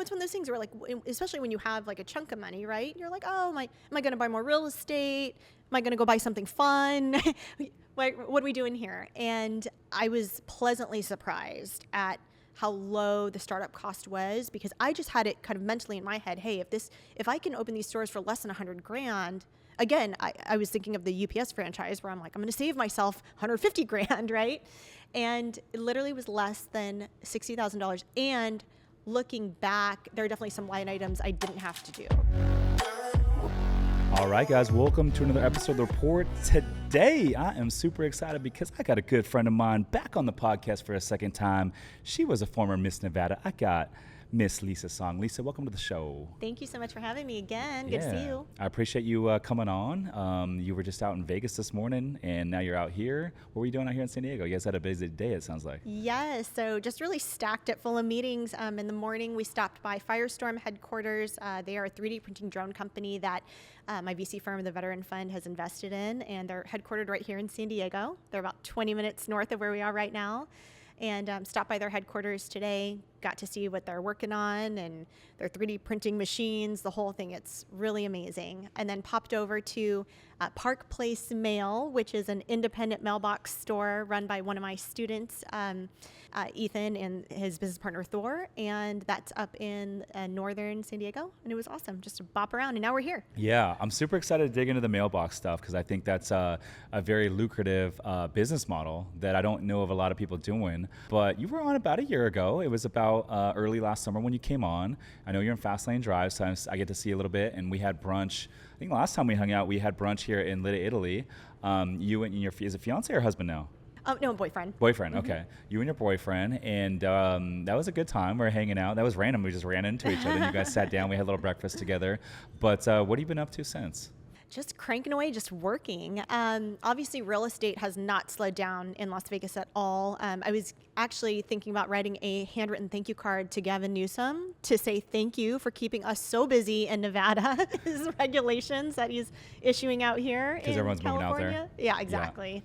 it's one of those things where like, especially when you have like a chunk of money, right? You're like, oh, am I going to buy more real estate? Am I going to go buy something fun? What are we doing here? And I was pleasantly surprised at how low the startup cost was, because I just had it kind of mentally in my head, hey, if I can open these stores for less than $100,000, again, I was thinking of the UPS franchise where I'm like, I'm going to save myself $150,000, right? And it literally was less than $60,000. And looking back, there are definitely some line items I didn't have to do. All right, guys, welcome to another episode of The Report. Today, I am super excited because I got a good friend of mine back on the podcast for a second time. She was a former Miss Nevada. I got Miss Lisa Song. Lisa, welcome to the show. Thank you so much for having me again. Good to see you. I appreciate you coming on. You were just out in Vegas this morning, and now you're out here. What were you doing out here in San Diego? You guys had a busy day, it sounds like. Yes, so just really stacked it full of meetings. In the morning, we stopped by Firestorm headquarters. They are a 3D printing drone company that my VC firm, the Veteran Fund, has invested in, and they're headquartered right here in San Diego. They're about 20 minutes north of where we are right now. And stopped by their headquarters today, got to see what they're working on and their 3D printing machines, the whole thing. It's really amazing. And then popped over to Park Place Mail, which is an independent mailbox store run by one of my students, Ethan, and his business partner, Thor. And that's up in northern San Diego. And it was awesome just to bop around. And now we're here. Yeah, I'm super excited to dig into the mailbox stuff because I think that's a very lucrative business model that I don't know of a lot of people doing. But you were on about a year ago. It was about early last summer when you came on. I know you're in Fast Lane Drive, so I get to see you a little bit. And we had brunch. I think last time we hung out, we had brunch here in Lida, Italy. You and your is it fiance or husband now? No, boyfriend. Boyfriend, okay. You and your boyfriend, and that was a good time. We were hanging out. That was random. We just ran into each other. And you guys sat down. We had a little breakfast together. But what have you been up to since? Just cranking away, just working. Obviously, real estate has not slowed down in Las Vegas at all. I was actually thinking about writing a handwritten thank you card to Gavin Newsom to say thank you for keeping us so busy in Nevada, his regulations that he's issuing out here in everyone's California. moving out there. Yeah, exactly.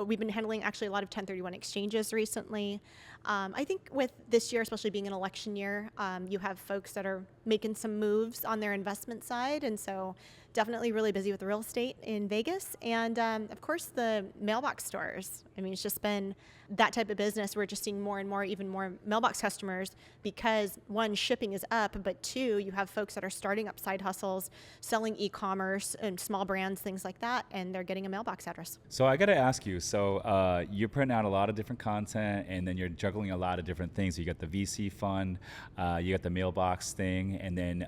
We've been handling actually a lot of 1031 exchanges recently. I think with this year, especially being an election year, you have folks that are making some moves on their investment side. And so definitely really busy with the real estate in Vegas. And of course, the mailbox stores. I mean, it's just been that type of business. We're just seeing more and more, even more mailbox customers because one, shipping is up, but two, you have folks that are starting up side hustles, selling e-commerce and small brands, things like that, and they're getting a mailbox address. So I got to ask you, so you're putting out a lot of different content and then you're juggling a lot of different things. You got the VC fund, you got the mailbox thing, and then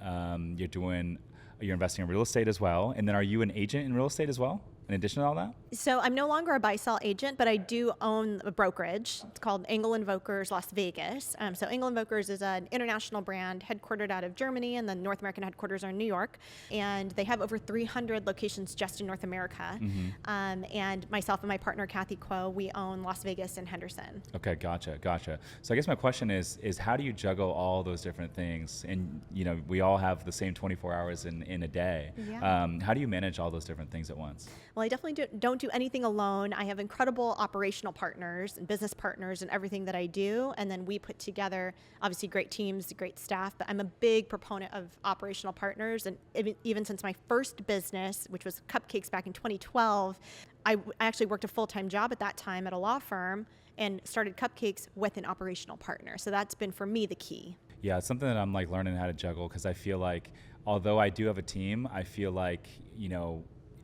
you're investing in real estate as well. And then are you an agent in real estate as well, in addition to all that? So I'm no longer a buy-sell agent, but I do own a brokerage. It's called Engel Invokers Las Vegas. So Engel Invokers is an international brand headquartered out of Germany, and the North American headquarters are in New York. And they have over 300 locations just in North America. Mm-hmm. And myself and my partner, Kathy Kuo, we own Las Vegas and Henderson. Okay, gotcha. So I guess my question is how do you juggle all those different things? And, we all have the same 24 hours in a day. Yeah. How do you manage all those different things at once? Well, I definitely don't do anything alone. I have incredible operational partners and business partners in everything that I do. And then we put together, obviously, great teams, great staff. But I'm a big proponent of operational partners. And even since my first business, which was cupcakes back in 2012, I actually worked a full-time job at that time at a law firm and started cupcakes with an operational partner. So that's been, for me, the key. Yeah, it's something that I'm learning how to juggle because I feel like, although I do have a team, I feel like,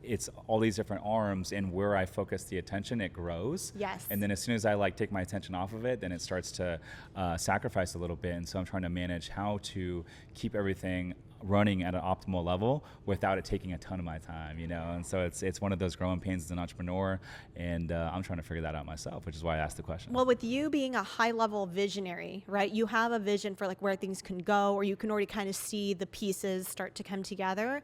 it's all these different arms, and where I focus the attention, it grows. Yes. And then as soon as I take my attention off of it, then it starts to sacrifice a little bit. And so I'm trying to manage how to keep everything running at an optimal level without it taking a ton of my time, And so it's one of those growing pains as an entrepreneur, and I'm trying to figure that out myself, which is why I asked the question. Well, with you being a high-level visionary, right? You have a vision for where things can go, or you can already kind of see the pieces start to come together.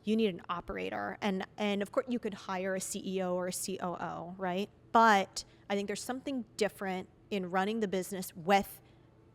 You need an operator, and of course you could hire a CEO or a COO, right? But I think there's something different in running the business with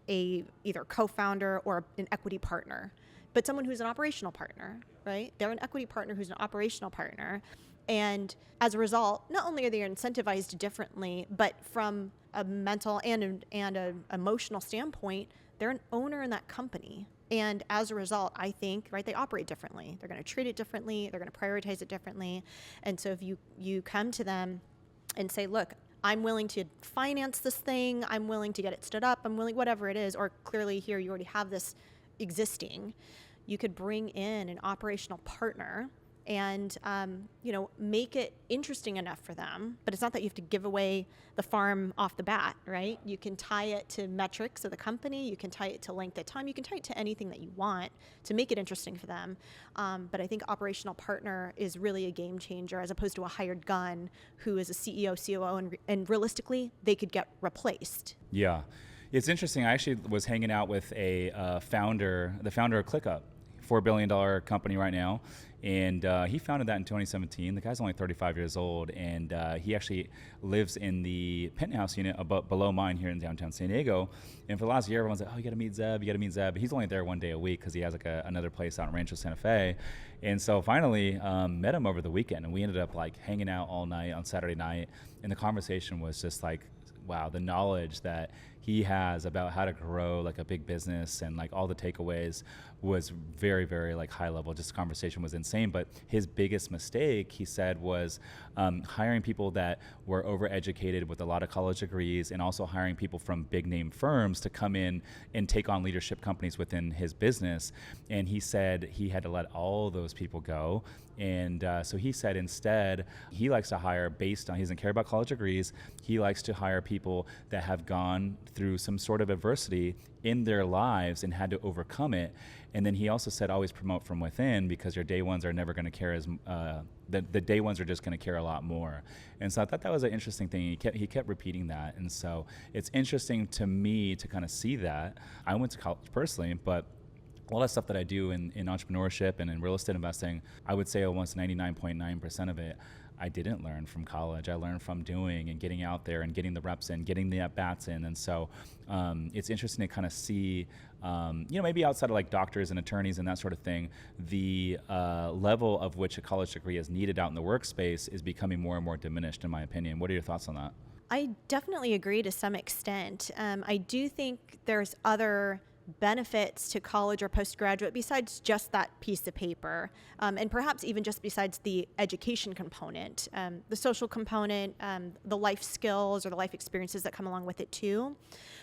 a either co-founder or an equity partner, but someone who's an operational partner, right? They're an equity partner who's an operational partner, and as a result, not only are they incentivized differently, but from a mental and an emotional standpoint, they're an owner in that company. And as a result, I think, right, they operate differently. They're going to treat it differently. They're going to prioritize it differently. And so if you come to them and say, look, I'm willing to finance this thing. I'm willing to get it stood up. I'm willing, whatever it is, or clearly here you already have this existing, you could bring in an operational partner and make it interesting enough for them. But it's not that you have to give away the farm off the bat, right? You can tie it to metrics of the company. You can tie it to length of time. You can tie it to anything that you want to make it interesting for them. But I think operational partner is really a game changer as opposed to a hired gun who is a CEO, COO, and realistically, they could get replaced. Yeah. It's interesting. I actually was hanging out with the founder of ClickUp, $4 billion company right now. And he founded that in 2017. The guy's only 35 years old, and he actually lives in the penthouse unit below mine here in downtown San Diego. And for the last year, everyone's like, oh, you got to meet Zeb. He's only there one day a week because he has like another place out in Rancho Santa Fe. And so finally met him over the weekend, and we ended up like hanging out all night on Saturday night. And the conversation was just like, wow, the knowledge that he has about how to grow like a big business and like all the takeaways was very, very like high level. Just the conversation was insane. But his biggest mistake, he said, was hiring people that were overeducated with a lot of college degrees, and also hiring people from big name firms to come in and take on leadership companies within his business. And he said he had to let all those people go. And so he said instead, he likes to hire based on, he doesn't care about college degrees. He likes to hire people that have gone through some sort of adversity in their lives and had to overcome it. And then he also said, always promote from within, because your day ones are never going to care as, the day ones are just going to care a lot more. And so I thought that was an interesting thing. He kept repeating that. And so it's interesting to me to kind of see that. I went to college personally, but all that stuff that I do in entrepreneurship and in real estate investing, I would say almost 99.9% of it I didn't learn from college. I learned from doing and getting out there and getting the reps in, getting the at-bats in. And so it's interesting to kind of see, maybe outside of like doctors and attorneys and that sort of thing, the level of which a college degree is needed out in the workspace is becoming more and more diminished, in my opinion. What are your thoughts on that? I definitely agree to some extent. I do think there's other benefits to college or postgraduate besides just that piece of paper, and perhaps even just besides the education component, the social component, the life skills or the life experiences that come along with it too.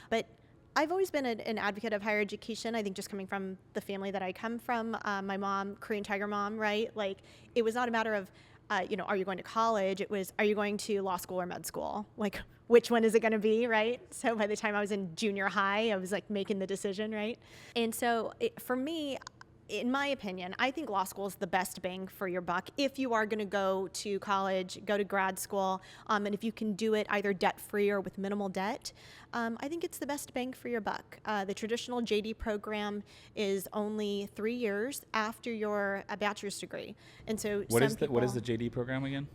But I've always been an advocate of higher education. I think just coming from the family that I come from, my mom, Korean Tiger mom, right? Like, it was not a matter of, are you going to college? It was, are you going to law school or med school? Like, which one is it going to be, right? So by the time I was in junior high, I was like making the decision, right? And so for me, in my opinion, I think law school is the best bang for your buck if you are going to go to college, go to grad school, and if you can do it either debt-free or with minimal debt, I think it's the best bang for your buck. The traditional JD program is only 3 years after your bachelor's degree. And so what is the JD program again?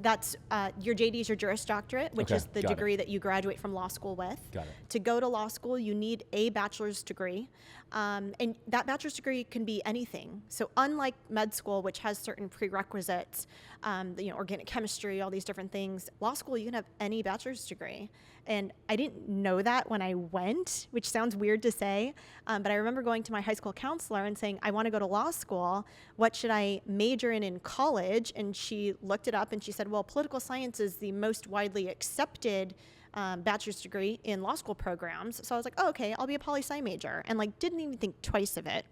That's your JD is your Juris Doctorate, which is the degree that you graduate from law school with. Got it. To go to law school, you need a bachelor's degree. And that bachelor's degree can be anything. So unlike med school, which has certain prerequisites, organic chemistry, all these different things, law school, you can have any bachelor's degree. And I didn't know that when I went, which sounds weird to say, but I remember going to my high school counselor and saying, I want to go to law school. What should I major in college? And she looked it up and she said, well, political science is the most widely accepted bachelor's degree in law school programs. So I was like, oh, okay, I'll be a poli-sci major, and like didn't even think twice of it.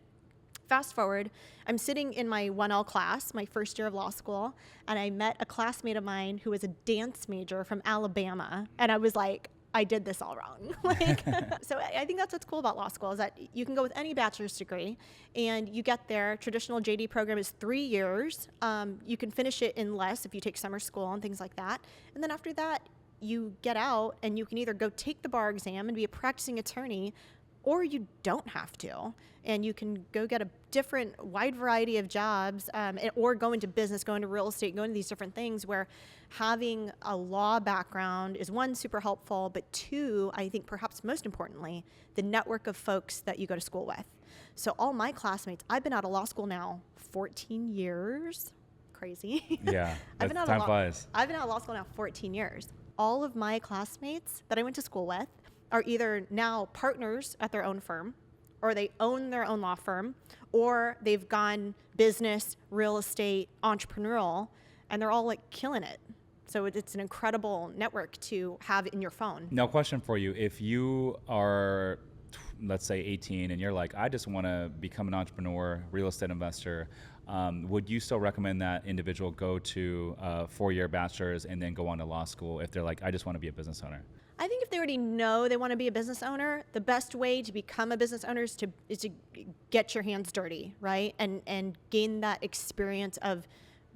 Fast forward, I'm sitting in my 1L class, my first year of law school, and I met a classmate of mine who was a dance major from Alabama, and I was like, I did this all wrong. So I think that's what's cool about law school is that you can go with any bachelor's degree, and you get there. Traditional JD program is 3 years. You can finish it in less if you take summer school and things like that, and then after that, you get out and you can either go take the bar exam and be a practicing attorney, or you don't have to, and you can go get a different wide variety of jobs, or go into business, go into real estate, go into these different things where having a law background is, one, super helpful, but two, I think perhaps most importantly, the network of folks that you go to school with. So all my classmates, I've been out of law school now 14 years. Crazy. Yeah, time flies. I've been out of law school now 14 years. All of my classmates that I went to school with are either now partners at their own firm, or they own their own law firm, or they've gone business, real estate, entrepreneurial, and they're all like killing it. So it's an incredible network to have in your phone. Now, question for you. If you are, let's say 18 and you're like, I just want to become an entrepreneur, real estate investor, would you still recommend that individual go to a 4-year bachelor's and then go on to law school if they're like, I just want to be a business owner? I think if they already know they want to be a business owner, the best way to become a business owner is to get your hands dirty, right? And gain that experience of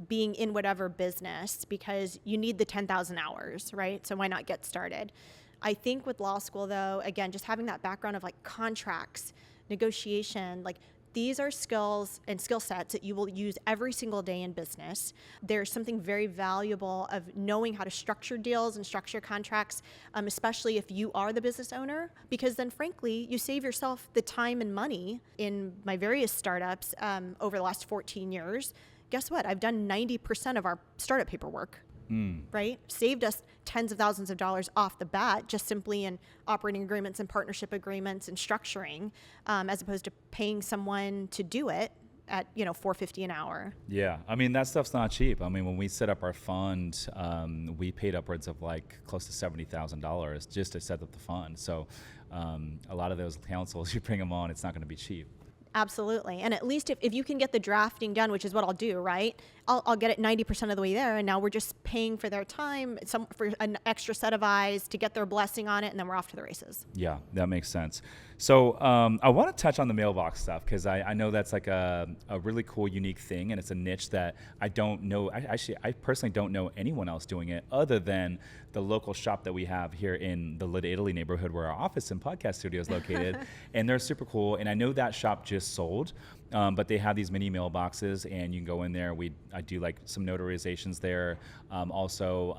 being in whatever business, because you need the 10,000 hours, right? So why not get started? I think with law school, though, again, just having that background of like contracts, negotiation, like these are skills and skill sets that you will use every single day in business. There's something very valuable of knowing how to structure deals and structure contracts, especially if you are the business owner, because then frankly, you save yourself the time and money. In my various startups over the last 14 years, guess what? I've done 90% of our startup paperwork. Right? Saved us tens of thousands of dollars off the bat, just simply in operating agreements and partnership agreements and structuring, as opposed to paying someone to do it at $4.50 an hour. Yeah, I mean that stuff's not cheap. I mean when we set up our fund, we paid upwards of like close to $70,000 just to set up the fund. So a lot of those counsels, you bring them on, it's not going to be cheap. Absolutely. And at least if you can get the drafting done, which is what I'll do, right? I'll get it 90% of the way there. And now we're just paying for their time, for an extra set of eyes to get their blessing on it. And then we're off to the races. Yeah, that makes sense. So I want to touch on the mailbox stuff because I know that's like a really cool, unique thing. And it's a niche that I don't know. I personally don't know anyone else doing it other than the local shop that we have here in the Little Italy neighborhood where our office and podcast studio is located. And they're super cool. And I know that shop just sold. But they have these mini mailboxes, and you can go in there. I do like some notarizations there. Also,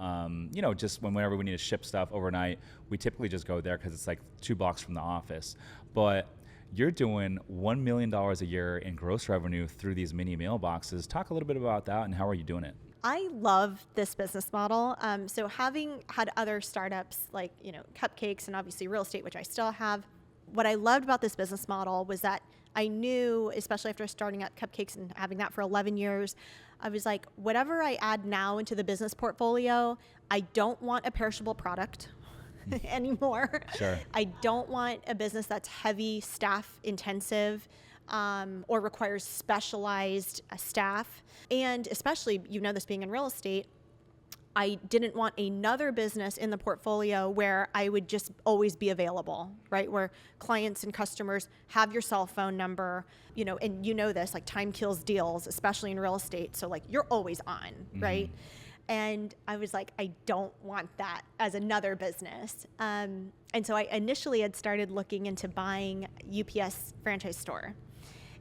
just whenever we need to ship stuff overnight, we typically just go there because it's like 2 blocks from the office. But you're doing $1 million a year in gross revenue through these mini mailboxes. Talk a little bit about that and how are you doing it? I love this business model. So having had other startups like, Cupcakes and obviously real estate, which I still have, what I loved about this business model was that I knew, especially after starting at Cupcakes and having that for 11 years, I was like, whatever I add now into the business portfolio, I don't want a perishable product anymore. Sure. I don't want a business that's heavy staff intensive or requires specialized staff. And especially, this being in real estate, I didn't want another business in the portfolio where I would just always be available, right? Where clients and customers have your cell phone number, and this, like time kills deals, especially in real estate. So like you're always on, right? And I was like, I don't want that as another business. And so I initially had started looking into buying UPS franchise store.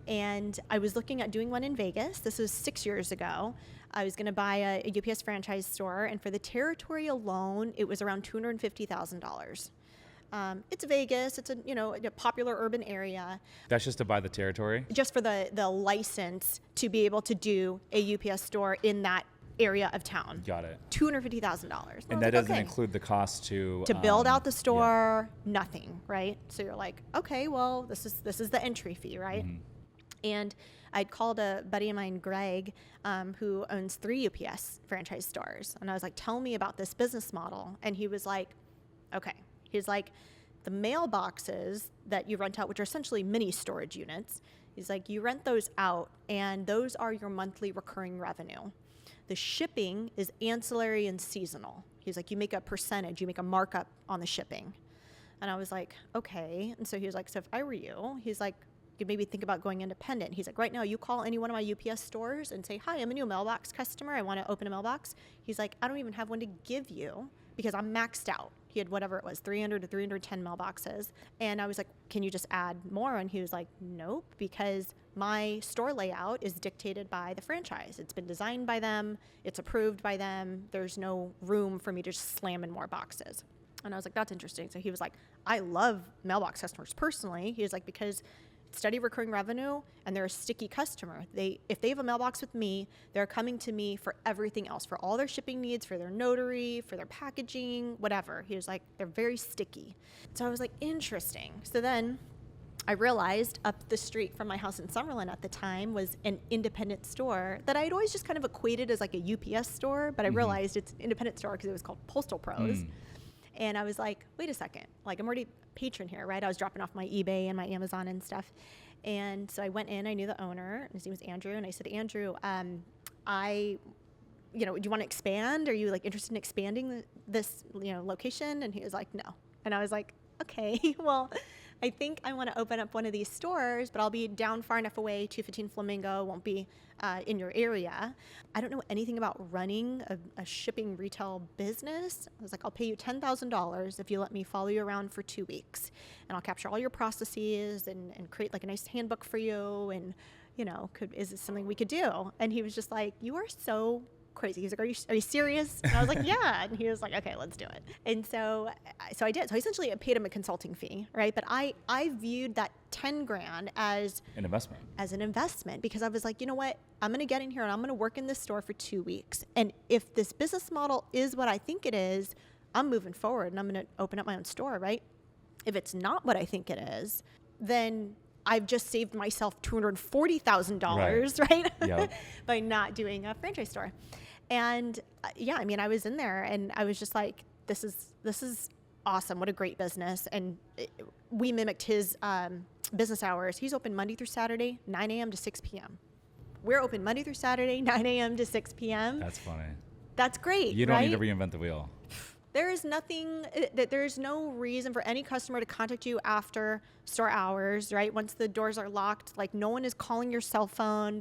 And I was looking at doing one in Vegas. This was 6 years ago. I was going to buy a UPS franchise store, and for the territory alone, it was around $250,000. It's Vegas. It's a popular urban area. That's just to buy the territory? Just for the license to be able to do a UPS store in that area of town. Got it. $250,000. And that doesn't include the cost to build out the store, nothing, right? So you're like, okay, well, this is the entry fee, right? Mm-hmm. And I'd called a buddy of mine, Greg, who owns 3 UPS franchise stores. And I was like, tell me about this business model. And he was like, okay. He's like, the mailboxes that you rent out, which are essentially mini storage units, he's like, you rent those out, and those are your monthly recurring revenue. The shipping is ancillary and seasonal. He's like, you make a percentage, you make a markup on the shipping. And I was like, okay. And so he was like, so if I were you, he's like, you could maybe think about going independent. He's like, right now you call any one of my UPS stores and say, hi, I'm a new mailbox customer. I want to open a mailbox. He's like, I don't even have one to give you because I'm maxed out. He had whatever it was, 300 to 310 mailboxes. And I was like, can you just add more? And he was like, nope, because my store layout is dictated by the franchise. It's been designed by them. It's approved by them. There's no room for me to just slam in more boxes. And I was like, that's interesting. So he was like, I love mailbox customers personally. He was like, because steady recurring revenue and they're a sticky customer. If they have a mailbox with me, they're coming to me for everything else, for all their shipping needs, for their notary, for their packaging, whatever. He was like, they're very sticky. So I was like, interesting. So then I realized up the street from my house in Summerlin at the time was an independent store that I had always just kind of equated as like a UPS store, but I realized it's an independent store because it was called Postal Pros. And I was like, wait a second, like I'm already a patron here, right? I was dropping off my eBay and my Amazon and stuff. And so I went in, I knew the owner, his name was Andrew. And I said, Andrew, do you want to expand? Are you like interested in expanding this, location? And he was like, no. And I was like, okay, well, I think I want to open up one of these stores, but I'll be down far enough away, 215 Flamingo, won't be in your area. I don't know anything about running a shipping retail business. I was like, I'll pay you $10,000 if you let me follow you around for 2 weeks. And I'll capture all your processes and create like a nice handbook for you. And, is this something we could do? And he was just like, you are so crazy. He's like, are you serious? And I was like, yeah. And he was like, okay, let's do it. And so I did. So essentially I paid him a consulting fee, right? But I viewed that 10 grand as an investment because I was like, you know what? I'm going to get in here and I'm going to work in this store for 2 weeks. And if this business model is what I think it is, I'm moving forward and I'm going to open up my own store, right? If it's not what I think it is, then I've just saved myself $240,000, right? Yep. By not doing a franchise store. And I was in there and I was just like, this is awesome. What a great business. And we mimicked his business hours. He's open Monday through Saturday, 9 a.m. to 6 p.m. We're open Monday through Saturday, 9 a.m. to 6 p.m. That's funny. That's great. You don't right? need to reinvent the wheel. There's no reason for any customer to contact you after store hours, right? Once the doors are locked, like no one is calling your cell phone.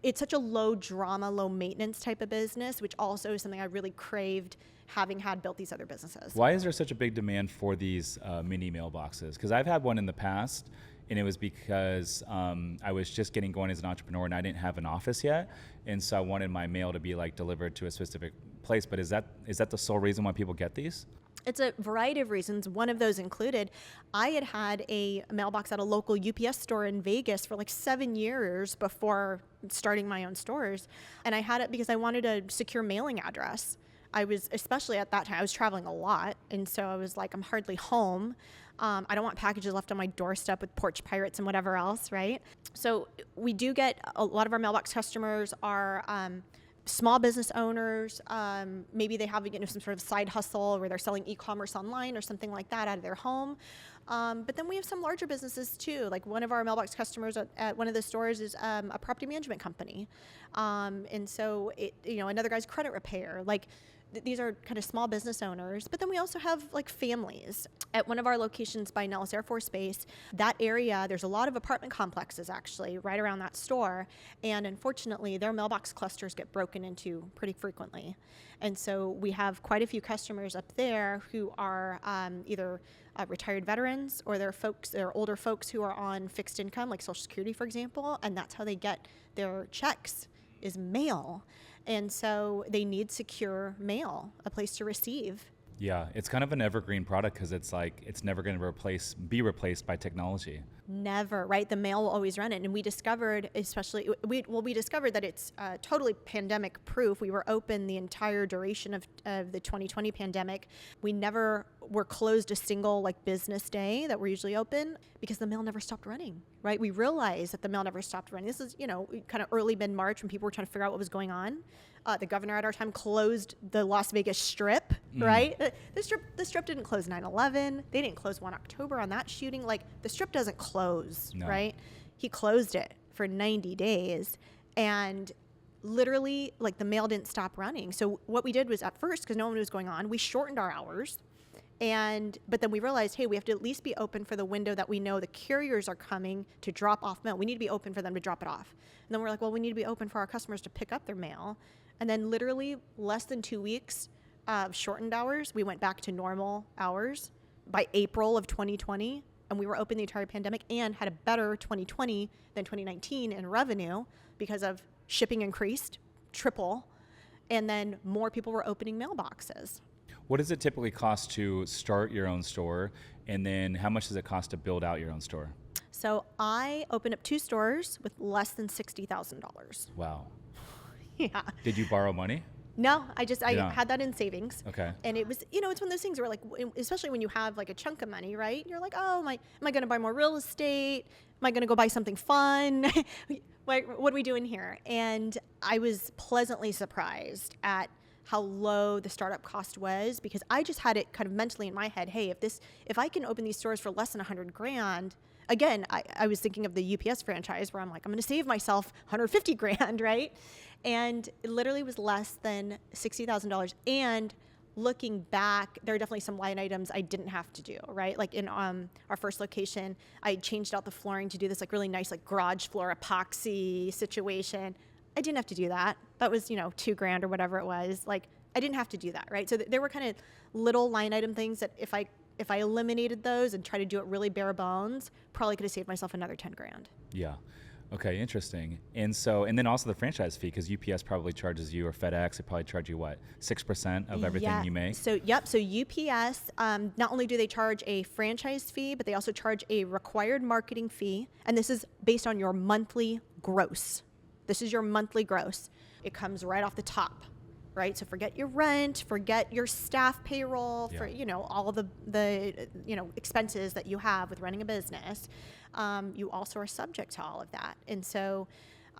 It's such a low drama, low maintenance type of business, which also is something I really craved having had built these other businesses. Why is there such a big demand for these mini mailboxes? Because I've had one in the past, and it was because I was just getting going as an entrepreneur and I didn't have an office yet. And so I wanted my mail to be like delivered to a specific place. But is that the sole reason why people get these? It's a variety of reasons. One of those included, I had a mailbox at a local UPS store in Vegas for like 7 years before starting my own stores. And I had it because I wanted a secure mailing address. Especially at that time, I was traveling a lot. And so I was like, I'm hardly home. I don't want packages left on my doorstep with porch pirates and whatever else, right? So we do get a lot of our mailbox customers are small business owners. Maybe they have some sort of side hustle where they're selling e-commerce online or something like that out of their home. But then we have some larger businesses too. Like one of our mailbox customers at one of the stores is a property management company. And so another guy's credit repair. Like these are kind of small business owners, but then we also have like families. At one of our locations by Nellis Air Force Base, that area, there's a lot of apartment complexes actually right around that store. And unfortunately, their mailbox clusters get broken into pretty frequently. And so we have quite a few customers up there who are either retired veterans or they're older folks who are on fixed income, like Social Security, for example, and that's how they get their checks is mail. And so they need secure mail, a place to receive. Yeah, it's kind of an evergreen product because it's like it's never going to be replaced by technology. Never, right? The mail will always run it. And we discovered, we discovered that it's totally pandemic proof. We were open the entire duration of the 2020 pandemic. We never were closed a single business day that we're usually open because the mail never stopped running, right? We realized that the mail never stopped running. This is, kind of early mid-March when people were trying to figure out what was going on. The governor at our time closed the Las Vegas Strip, right? The Strip didn't close 9/11. They didn't close 1 October on that shooting. The Strip doesn't close, no. Right? He closed it for 90 days. And literally, the mail didn't stop running. So what we did was at first, because no one knew what was going on, we shortened our hours. But then we realized, hey, we have to at least be open for the window that we know the carriers are coming to drop off mail. We need to be open for them to drop it off. And then we're like, well, we need to be open for our customers to pick up their mail. And then literally less than 2 weeks of shortened hours, we went back to normal hours by April of 2020. And we were open the entire pandemic and had a better 2020 than 2019 in revenue because of shipping increased, triple, and then more people were opening mailboxes. What does it typically cost to start your own store? And then how much does it cost to build out your own store? So I opened up 2 stores with less than $60,000. Wow. Yeah. Did you borrow money? No, I Yeah. had that in savings. Okay. And it was, it's one of those things where like, especially when you have like a chunk of money, right? You're like, oh, am I going to buy more real estate? Am I going to go buy something fun? What are we doing here? And I was pleasantly surprised at how low the startup cost was, because I just had it kind of mentally in my head, hey, if I can open these stores for less than $100,000, again, I was thinking of the UPS franchise where I'm like, I'm going to save myself $150,000, right? And it literally was less than $60,000. And looking back, there are definitely some line items I didn't have to do, right? Like in our first location, I changed out the flooring to do this like really nice like garage floor epoxy situation. I didn't have to do that. That was, $2,000 or whatever it was. Like I didn't have to do that, right? So there were kind of little line item things that if I eliminated those and tried to do it really bare bones, probably could have saved myself another $10,000. Yeah. Okay, interesting. And then also the franchise fee, because UPS probably charges you, or FedEx, they probably charge you 6% of everything you make? So UPS, not only do they charge a franchise fee, but they also charge a required marketing fee. And this is based on your monthly gross. This is your monthly gross. It comes right off the top, right? So forget your rent, forget your staff payroll, for all of the expenses that you have with running a business. You also are subject to all of that. And so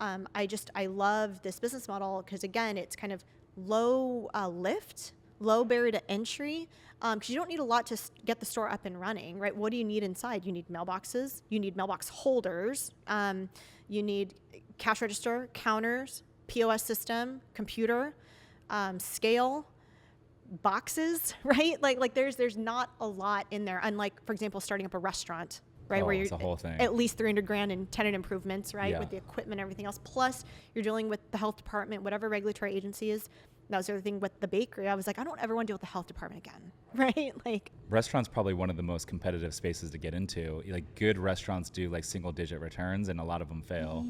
I love this business model because, again, it's kind of low lift, low barrier to entry, because you don't need a lot to get the store up and running, right? What do you need inside? You need mailboxes. You need mailbox holders. You need cash register, counters, POS system, computer, scale, boxes, right? Like there's not a lot in there. Unlike, for example, starting up a restaurant, right? Oh, where it's you're a whole thing. At least $300,000 in tenant improvements, right? Yeah. With the equipment and everything else. Plus you're dealing with the health department, whatever regulatory agency is. That was the other thing with the bakery. I was like, I don't ever want to deal with the health department again, right? Like restaurants probably one of the most competitive spaces to get into. Like good restaurants do like single digit returns, and a lot of them fail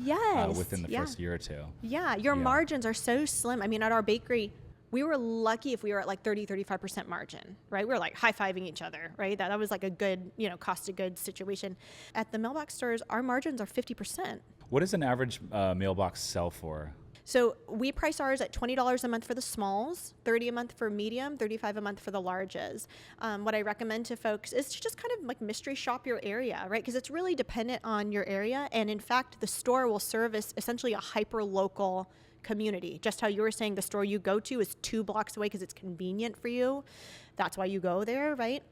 within the first year or two. Yeah, your margins are so slim. I mean, at our bakery, we were lucky if we were at like 35% margin, right? We were like high-fiving each other, right? That was like a good, cost of goods situation. At the mailbox stores, our margins are 50%. What does an average mailbox sell for? So we price ours at $20 a month for the smalls, $30 a month for medium, $35 a month for the larges. What I recommend to folks is to just kind of like mystery shop your area, right? Because it's really dependent on your area. And in fact, the store will service essentially a hyper-local community. Just how you were saying the store you go to is 2 blocks away because it's convenient for you. That's why you go there, right?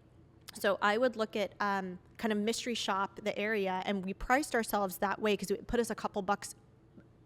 So I would look at kind of mystery shop the area, and we priced ourselves that way because it put us a couple bucks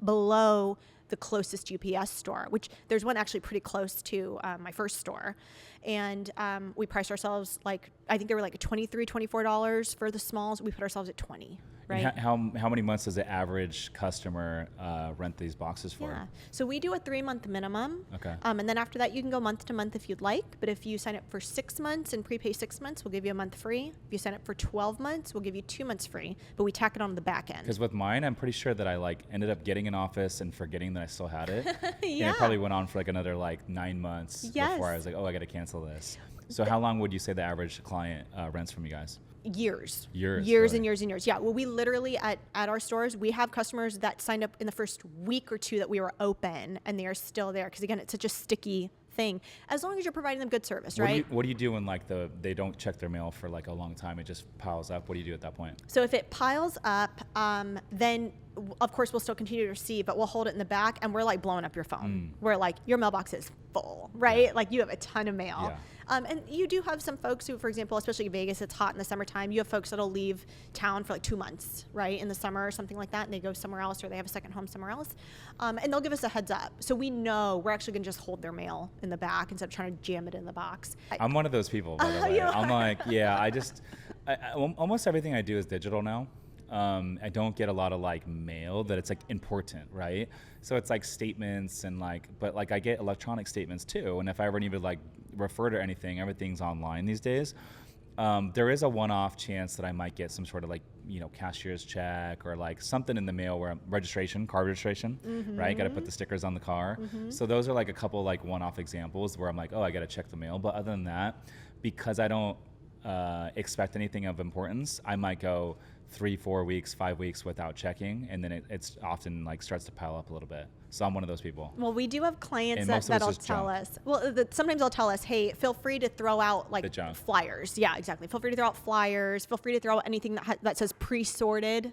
below the closest UPS store, which there's one actually pretty close to my first store. And we priced ourselves like, I think they were like $23, $24 for the smalls. We put ourselves at 20. Right. How many months does the average customer rent these boxes for? Yeah. So we do a 3-month minimum. Okay. And then after that, you can go month to month if you'd like. But if you sign up for 6 months and prepay 6 months, we'll give you a month free. If you sign up for 12 months, we'll give you 2 months free. But we tack it on the back end. Because with mine, I'm pretty sure that I ended up getting an office and forgetting that I still had it. Yeah. And it probably went on for another 9 months before I was like, oh, I got to cancel this. So how long would you say the average client rents from you guys? Years. Really? And years and years. Yeah. Well, we literally at our stores, we have customers that signed up in the first week or 2 that we were open, and they are still there. Because again, it's such a sticky thing. As long as you're providing them good service, right? What do you do when they don't check their mail for a long time? It just piles up. What do you do at that point? So if it piles up, then of course we'll still continue to receive, but we'll hold it in the back, and we're like blowing up your phone. We're like, your mailbox is full, right? Yeah. Like you have a ton of mail. Yeah. And you do have some folks who, for example, especially in Vegas, it's hot in the summertime. You have folks that'll leave town for 2 months, right, in the summer or something like that, and they go somewhere else, or they have a second home somewhere else. And they'll give us a heads up. So we know we're actually going to just hold their mail in the back instead of trying to jam it in the box. I'm one of those people, by the way. I'm like, almost everything I do is digital now. I don't get a lot of mail that it's important, right? So it's statements and but I get electronic statements too. And if I ever need to refer to anything, everything's online these days. There is a one-off chance that I might get some sort of cashier's check or something in the mail where car registration, right? Got to put the stickers on the car. So those are a couple one-off examples where I'm oh, I got to check the mail. But other than that, because I don't expect anything of importance, I might go 3, 4 weeks, 5 weeks without checking, and then it's often like starts to pile up a little bit. So I'm one of those people. Well, we do have clients And most of it's that'll just tell junk. us. Well, sometimes they'll tell us, "Hey, feel free to throw out The like junk. flyers." Yeah, exactly. Feel free to throw out flyers. Feel free to throw out anything that says pre-sorted,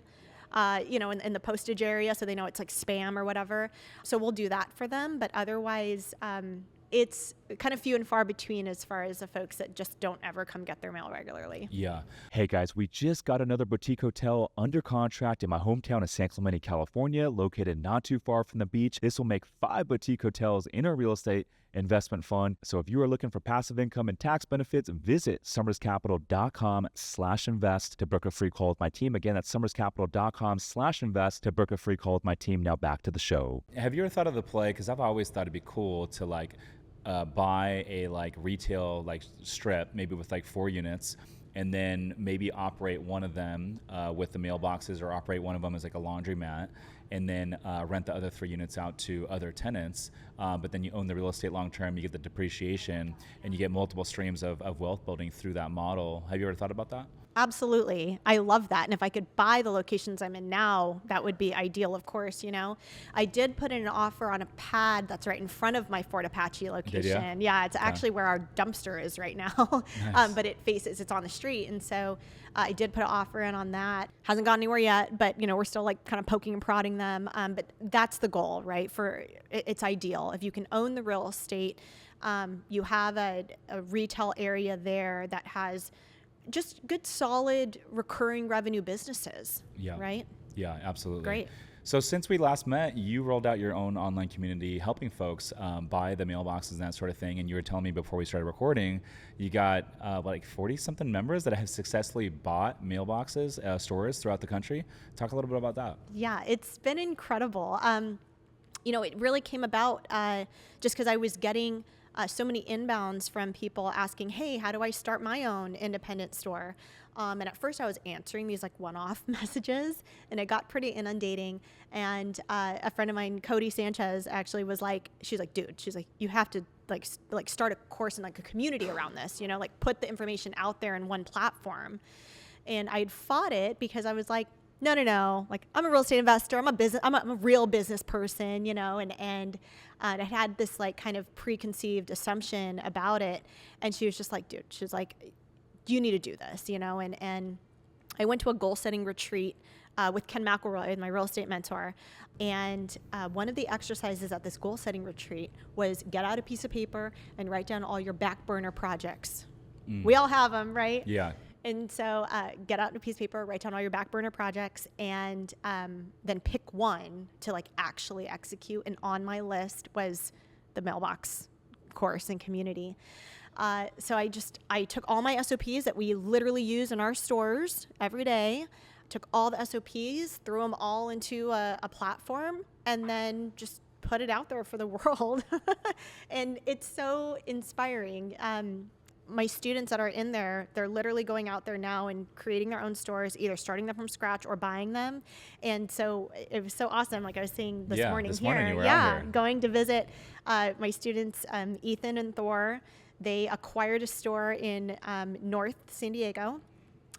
in the postage area, so they know it's like spam or whatever. So we'll do that for them. But otherwise, it's kind of few and far between as far as the folks that just don't ever come get their mail regularly. Yeah. Hey guys, we just got another boutique hotel under contract in my hometown of San Clemente, California, located not too far from the beach. This will make 5 boutique hotels in our real estate investment fund. So if you are looking for passive income and tax benefits, visit summerscapital.com/invest to book a free call with my team. Again, that's summerscapital.com/invest to book a free call with my team. Now back to the show. Have you ever thought of the play? Because I've always thought it'd be cool to like buy a like retail like strip, maybe with like 4 units, and then maybe operate one of them with the mailboxes, or operate one of them as like a laundromat, and then rent the other 3 units out to other tenants. But then you own the real estate long term, you get the depreciation, and you get multiple streams of wealth building through that model. Have you ever thought about that? Absolutely. I love that. And if I could buy the locations I'm in now, that would be ideal, of course, I did put in an offer on a pad that's right in front of my Fort Apache location. Yeah, it's actually where our dumpster is right now. Nice. But it's on the street. And so I did put an offer in on that. Hasn't gone anywhere yet, but we're still like kind of poking and prodding them. But that's the goal, right? It's ideal. If you can own the real estate, you have a retail area there that has just good, solid, recurring revenue businesses. Yeah. Right? Yeah, absolutely. Great. So since we last met, you rolled out your own online community helping folks buy the mailboxes and that sort of thing. And you were telling me before we started recording, you got like 40-something members that have successfully bought mailboxes, stores throughout the country. Talk a little bit about that. Yeah, it's been incredible. It really came about just because I was getting so many inbounds from people asking, "Hey, how do I start my own independent store?" And at first I was answering these like one-off messages, and it got pretty inundating. And a friend of mine, Cody Sanchez, actually she's like, "Dude," she's like, "you have to like start a course in like a community around this, like put the information out there in one platform." And I'd fought it because I was like, no. Like, I'm a real estate investor. I'm a real business person, and I had this like kind of preconceived assumption about it. And she was just like, "Dude," she's like, "you need to do this," and I went to a goal setting retreat with Ken McElroy, my real estate mentor. And one of the exercises at this goal setting retreat was get out a piece of paper and write down all your back burner projects. We all have them, right? Yeah. And so get out a piece of paper, write down all your back burner projects, and then pick one to like actually execute. And on my list was the Mailbox course and community. So I took all my SOPs that we literally use in our stores every day, took all the SOPs, threw them all into a platform, and then just put it out there for the world. And it's so inspiring. My students that are in there, they're literally going out there now and creating their own stores, either starting them from scratch or buying them. And so it was so awesome. Like I was saying this morning this here. morning you were out here. Going to visit my students, Ethan and Thor. They acquired a store in North San Diego,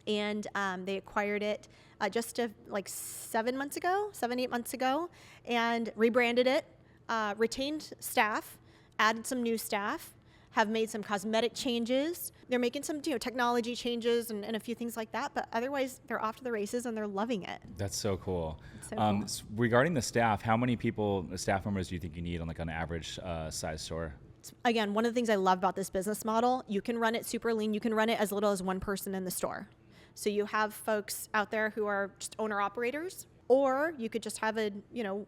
and they acquired it just 7, 8 months ago, and rebranded it, retained staff, added some new staff, have made some cosmetic changes. They're making some technology changes and a few things like that, but otherwise they're off to the races and they're loving it. That's so cool. It's so cool. Regarding the staff, how many staff members do you think you need on like an average size store? Again, one of the things I love about this business model, you can run it super lean. You can run it as little as one person in the store. So you have folks out there who are just owner operators, or you could just have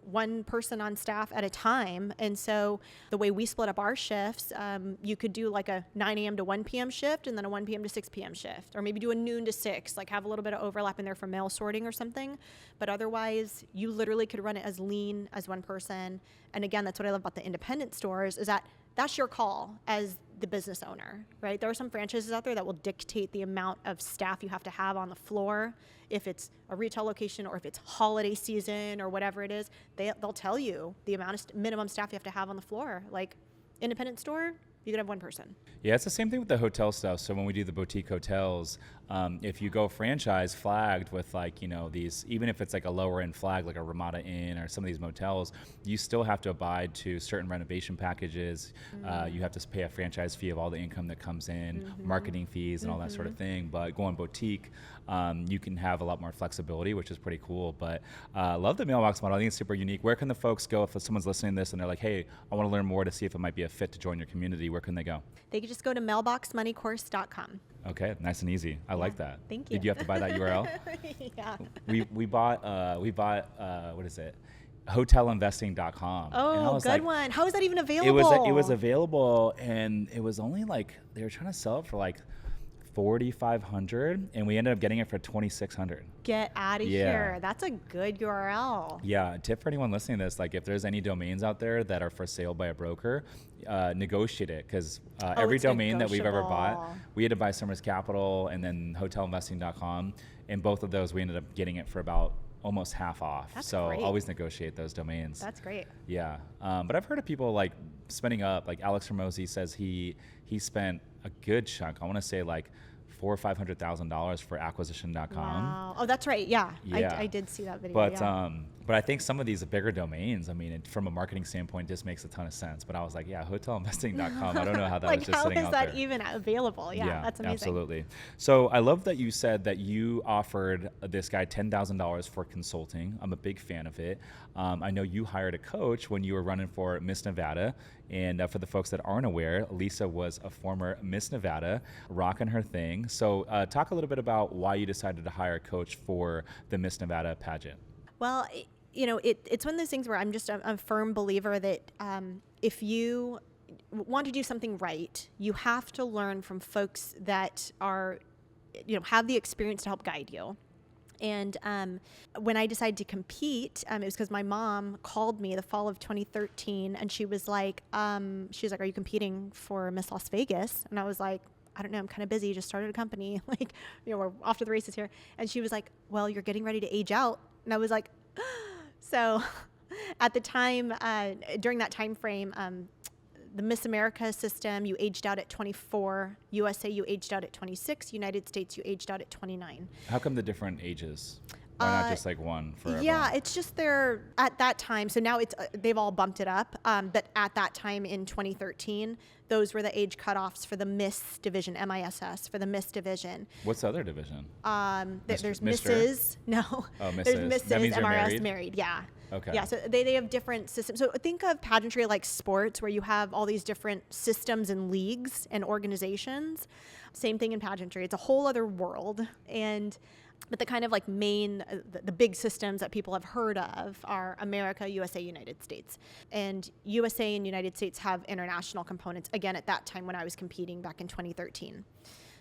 one person on staff at a time. And so the way we split up our shifts, you could do like a 9 a.m. to 1 p.m. shift, and then a 1 p.m. to 6 p.m. shift, or maybe do a noon to 6, like have a little bit of overlap in there for mail sorting or something. But otherwise, you literally could run it as lean as one person. And again, that's what I love about the independent stores, is that that's your call as the business owner, right? There are some franchises out there that will dictate the amount of staff you have to have on the floor. If it's a retail location or if it's holiday season or whatever it is, they'll tell you the amount of minimum staff you have to have on the floor. Like independent store, You could have one person. Yeah, it's the same thing with the hotel stuff. So when we do the boutique hotels, if you go franchise flagged with like, these, even if it's like a lower end flag, like a Ramada Inn or some of these motels, you still have to abide to certain renovation packages. You have to pay a franchise fee of all the income that comes in, marketing fees and all that sort of thing. But going boutique, you can have a lot more flexibility, which is pretty cool. But love the mailbox model. I think it's super unique. Where can the folks go if someone's listening to this and they're like, hey, I want to learn more to see if it might be a fit to join your community? Where can they go? They could just go to mailboxmoneycourse.com. Okay, nice and easy. I like that. Thank you. Did you have to buy that URL? Yeah. We bought what is it? Hotelinvesting.com. Oh, good one. How is that even available? It was available, and it was only like they were trying to sell it for like $4,500, and we ended up getting it for $2,600. Get out of here. That's a good URL. Yeah, tip for anyone listening to this, like if there's any domains out there that are for sale by a broker, negotiate it, because every domain that we've ever bought, we had to buy Summers Capital and then hotelinvesting.com, and both of those we ended up getting it for about almost half off. That's so great. Always negotiate those domains. That's great. Yeah, but I've heard of people like spending up, like Alex Ramosi says he spent a good chunk, I want to say like $400,000 or $500,000 for acquisition.com. Wow. Oh, that's right. Yeah. Yeah. I did see that video. But I think some of these bigger domains, I mean, from a marketing standpoint, this makes a ton of sense. But I was like, yeah, hotelinvesting.com. I don't know how that was just sitting out there. How is that even available? Yeah, that's amazing. Absolutely. So I love that you said that you offered this guy $10,000 for consulting. I'm a big fan of it. I know you hired a coach when you were running for Miss Nevada. And for the folks that aren't aware, Lisa was a former Miss Nevada, rocking her thing. So talk a little bit about why you decided to hire a coach for the Miss Nevada pageant. Well, it's one of those things where I'm just a firm believer that if you want to do something right, you have to learn from folks that are, have the experience to help guide you. And when I decided to compete, it was because my mom called me the fall of 2013, and she was like, "Are you competing for Miss Las Vegas?" And I was like, "I don't know. I'm kind of busy. Just started a company. We're off to the races here." And she was like, "Well, you're getting ready to age out." And I was like, so at the time, during that time frame, the Miss America system, you aged out at 24. USA, you aged out at 26. United States, you aged out at 29. How come the different ages? Why not just like one for everyone? Yeah, it's just they're at that time. So now they've all bumped it up. But at that time in 2013, those were the age cutoffs for the Miss division, MISS, for the Miss division. What's the other division? There's Mr.? Mrs. No. Oh, Mrs. There's Mrs. That means you're MRS married? Yeah. Okay. Yeah, so they have different systems. So think of pageantry like sports, where you have all these different systems and leagues and organizations. Same thing in pageantry. It's a whole other world. But the kind of like main, the big systems that people have heard of are America, USA, United States. And USA and United States have international components, again, at that time when I was competing back in 2013.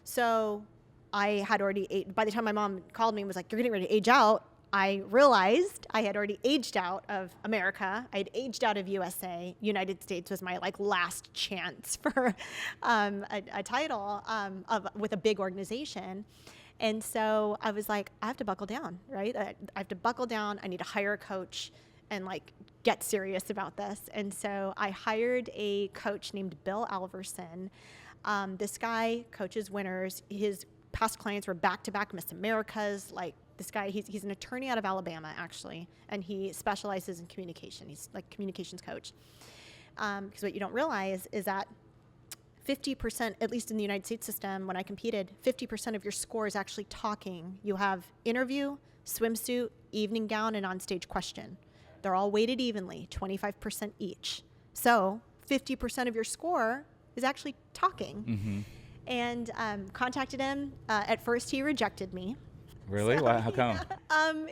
So I had already, by the time my mom called me and was like, "You're getting ready to age out," I realized I had already aged out of America. I had aged out of USA. United States was my last chance for a title with a big organization. And so I was like, I have to buckle down, right? I have to buckle down. I need to hire a coach and get serious about this. And so I hired a coach named Bill Alverson. This guy coaches winners. His past clients were back-to-back Miss Americas. This guy, he's an attorney out of Alabama, actually, and he specializes in communication. He's like communications coach. Because what you don't realize is that 50%, at least in the United States system, when I competed, 50% of your score is actually talking. You have interview, swimsuit, evening gown, and onstage question. They're all weighted evenly, 25% each. So 50% of your score is actually talking. Mm-hmm. And contacted him. At first, he rejected me. Really? Why? How come?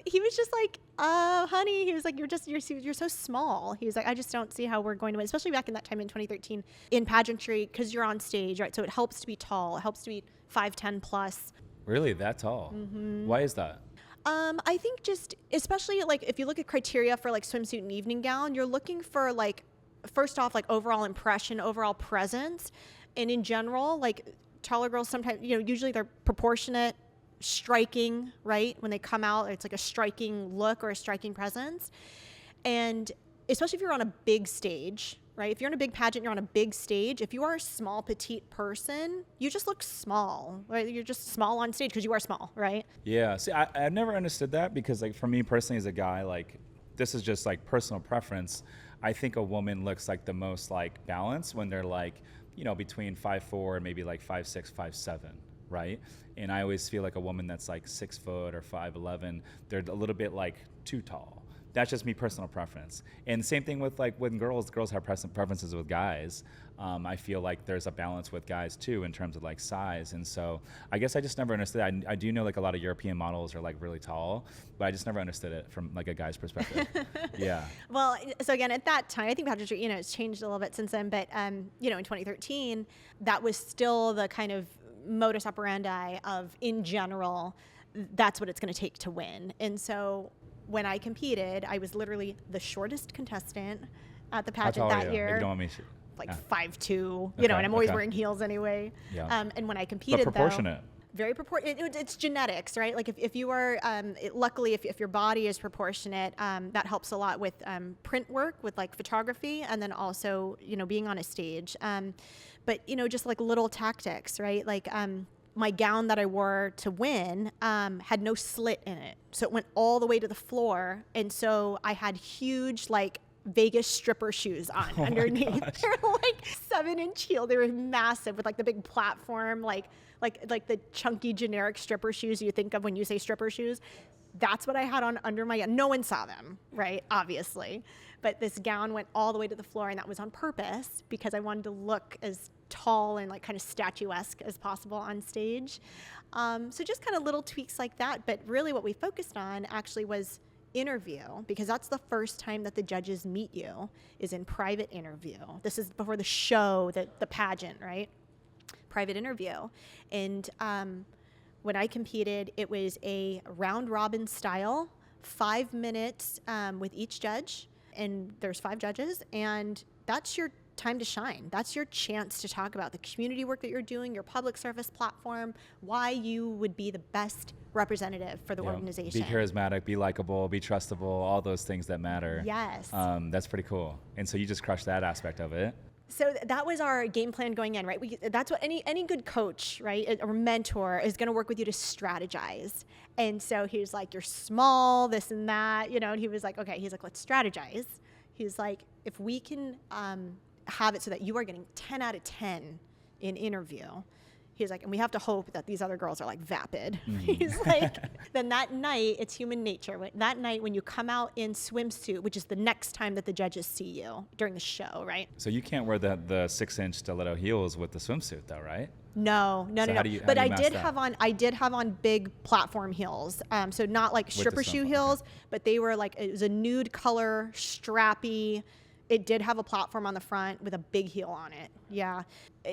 He was just like, honey, he was like, you're so small. He was like, I just don't see how we're going to win, especially back in that time in 2013 in pageantry, because you're on stage, right? So it helps to be tall. It helps to be 5'10" plus. Really? That tall? Mm-hmm. Why is that? I think just, especially if you look at criteria for swimsuit and evening gown, you're looking for first off, overall impression, overall presence. And in general, taller girls sometimes, usually they're proportionate, striking, right? When they come out, it's a striking look or a striking presence. And especially if you're on a big stage, right? If you're in a big pageant, you're on a big stage. If you are a small, petite person, you just look small, right? You're just small on stage because you are small, right? Yeah. See, I've never understood that because, like, for me personally as a guy, like, this is just like personal preference. I think a woman looks like the most like balanced when they're like, between 5'4" and maybe like 5'6", 5'7", right? And I always feel like a woman that's like 6 foot or 5'11", they're a little bit like too tall. That's just me personal preference. And same thing with like when girls have preferences with guys. I feel like there's a balance with guys too in terms of like size. And so I guess I just never understood. I do know like a lot of European models are like really tall, but I just never understood it from like a guy's perspective. Yeah. Well, so again, at that time, I think pageantry, it's changed a little bit since then, but, in 2013, that was still the kind of modus operandi of, in general, that's what it's going to take to win. And so when I competed, I was literally the shortest contestant at the pageant that year. If you don't want me to. Like 5'2", Okay, and I'm always okay. wearing heels anyway. Yeah. And when I competed, But proportionate. Very proportionate. It's genetics, right? Like if you are, luckily, if your body is proportionate, that helps a lot with print work, with like photography, and then also, being on a stage. But, just like little tactics, right? Like my gown that I wore to win had no slit in it. So it went all the way to the floor. And so I had huge, like, Vegas stripper shoes on underneath. They're like 7-inch heel. They were massive with like the big platform, like the chunky generic stripper shoes you think of when you say stripper shoes. That's what I had on under my gown. No one saw them, right? Obviously. But this gown went all the way to the floor, and that was on purpose because I wanted to look as tall and like kind of statuesque as possible on stage. So just kind of little tweaks like that. But really what we focused on actually was interview, because that's the first time that the judges meet you, is in private interview. This is before the show, the pageant, right? Private interview. And when I competed, it was a round robin style, 5 minutes with each judge, and there's 5 judges, and that's your time to shine. That's your chance to talk about the community work that you're doing, your public service platform, why you would be the best representative for the organization. Be charismatic, be likable, be trustable, all those things that matter. Yes. That's pretty cool. And so you just crushed that aspect of it. So that was our game plan going in, right? That's what any good coach, right, or mentor is going to work with you to strategize. And so he was like, you're small, this and that, and he was like, okay, he's like, let's strategize. He's like, if we can have it so that you are getting 10 out of 10 in interview, he's like, and we have to hope that these other girls are like vapid. He's like, then that night, it's human nature. That night when you come out in swimsuit, which is the next time that the judges see you during the show, right? So you can't wear the 6-inch stiletto heels with the swimsuit though, right? No. But I did have on big platform heels. So not like stripper shoe heels, but they were like, it was a nude color, strappy. It did have a platform on the front with a big heel on it. Yeah.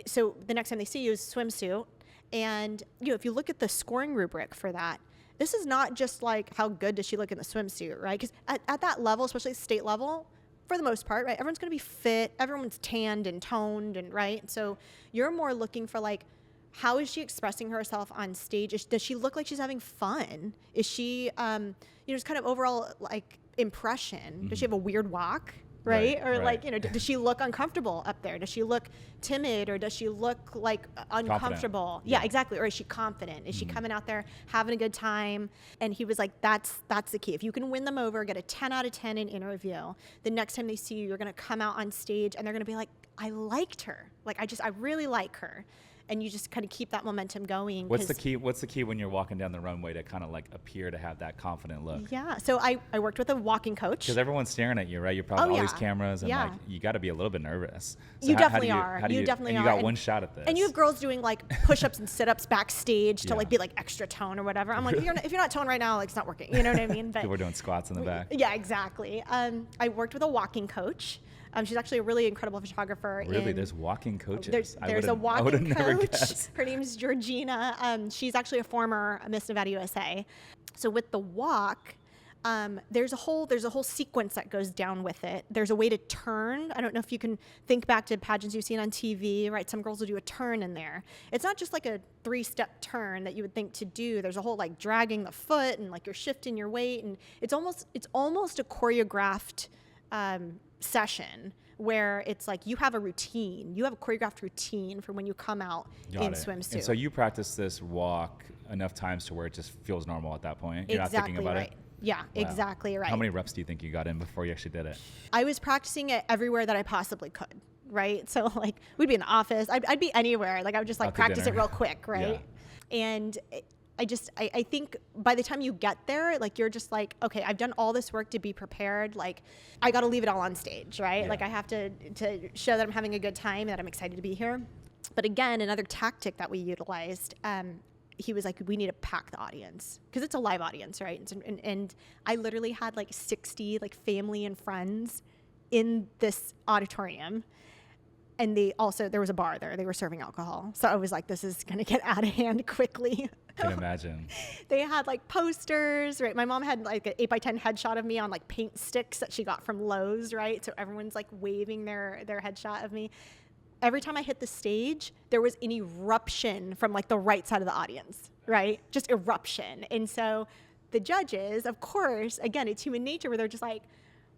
So the next time they see you is swimsuit. And, if you look at the scoring rubric for that, this is not just like how good does she look in the swimsuit, right? Because at that level, especially state level, for the most part, right, everyone's going to be fit. Everyone's tanned and toned, and right. So you're more looking for like, how is she expressing herself on stage? Does she look like she's having fun? Is she, just kind of overall like impression? Does she have a weird walk? Right? Or like, does she look uncomfortable up there? Does she look timid, or does she look like uncomfortable? Confident. Yeah, exactly. Or is she confident? Is she coming out there having a good time? And he was like, that's the key. If you can win them over, get a 10 out of 10 in interview, the next time they see you, you're going to come out on stage and they're going to be like, I liked her. Like, I really like her. And you just kind of keep that momentum going. What's the key when you're walking down the runway to kind of like appear to have that confident look? Yeah. So I worked with a walking coach. Because everyone's staring at you, right? You're probably all these cameras, and like you got to be a little bit nervous. So you definitely are. You definitely are. And you got one shot at this. And you have girls doing like push-ups and sit-ups backstage to like be like extra tone or whatever. I'm like, if you're not toned right now, like it's not working. You know what I mean? But people are doing squats in the back. Yeah, exactly. I worked with a walking coach. She's actually a really incredible photographer. Really? There's walking coaches? There's a walking coach. Her name's guessed. Georgina. She's actually a former Miss Nevada USA. So with the walk, there's a whole sequence that goes down with it. There's a way to turn. I don't know if you can think back to pageants you've seen on TV, right? Some girls will do a turn in there. It's not just like a 3-step turn that you would think to do. There's a whole like dragging the foot and like you're shifting your weight, and it's almost a choreographed session where it's like you have a routine. You have a choreographed routine for when you come out in swimsuit. And so you practice this walk enough times to where it just feels normal at that point. You're exactly not thinking about right. it? Yeah, Wow. exactly right. How many reps do you think you got in before you actually did it? I was practicing it everywhere that I possibly could, right? So like we'd be in the office. I'd be anywhere. Like I would just like Out to practice it dinner. real quick, right? And I think by the time you get there, like you're just like, okay, I've done all this work to be prepared. Like I got to leave it all on stage, right? Yeah. Like I have to show that I'm having a good time and that I'm excited to be here. But again, another tactic that we utilized, he was like, we need to pack the audience because it's a live audience, right? And I literally had like 60 like family and friends in this auditorium. And there was a bar there. They were serving alcohol. So I was like, this is going to get out of hand quickly. I can imagine. They had like posters, right? My mom had like an 8x10 headshot of me on like paint sticks that she got from Lowe's, right? So everyone's like waving their headshot of me. Every time I hit the stage, there was an eruption from like the right side of the audience, right? Just eruption. And so the judges, of course, again, it's human nature where they're just like,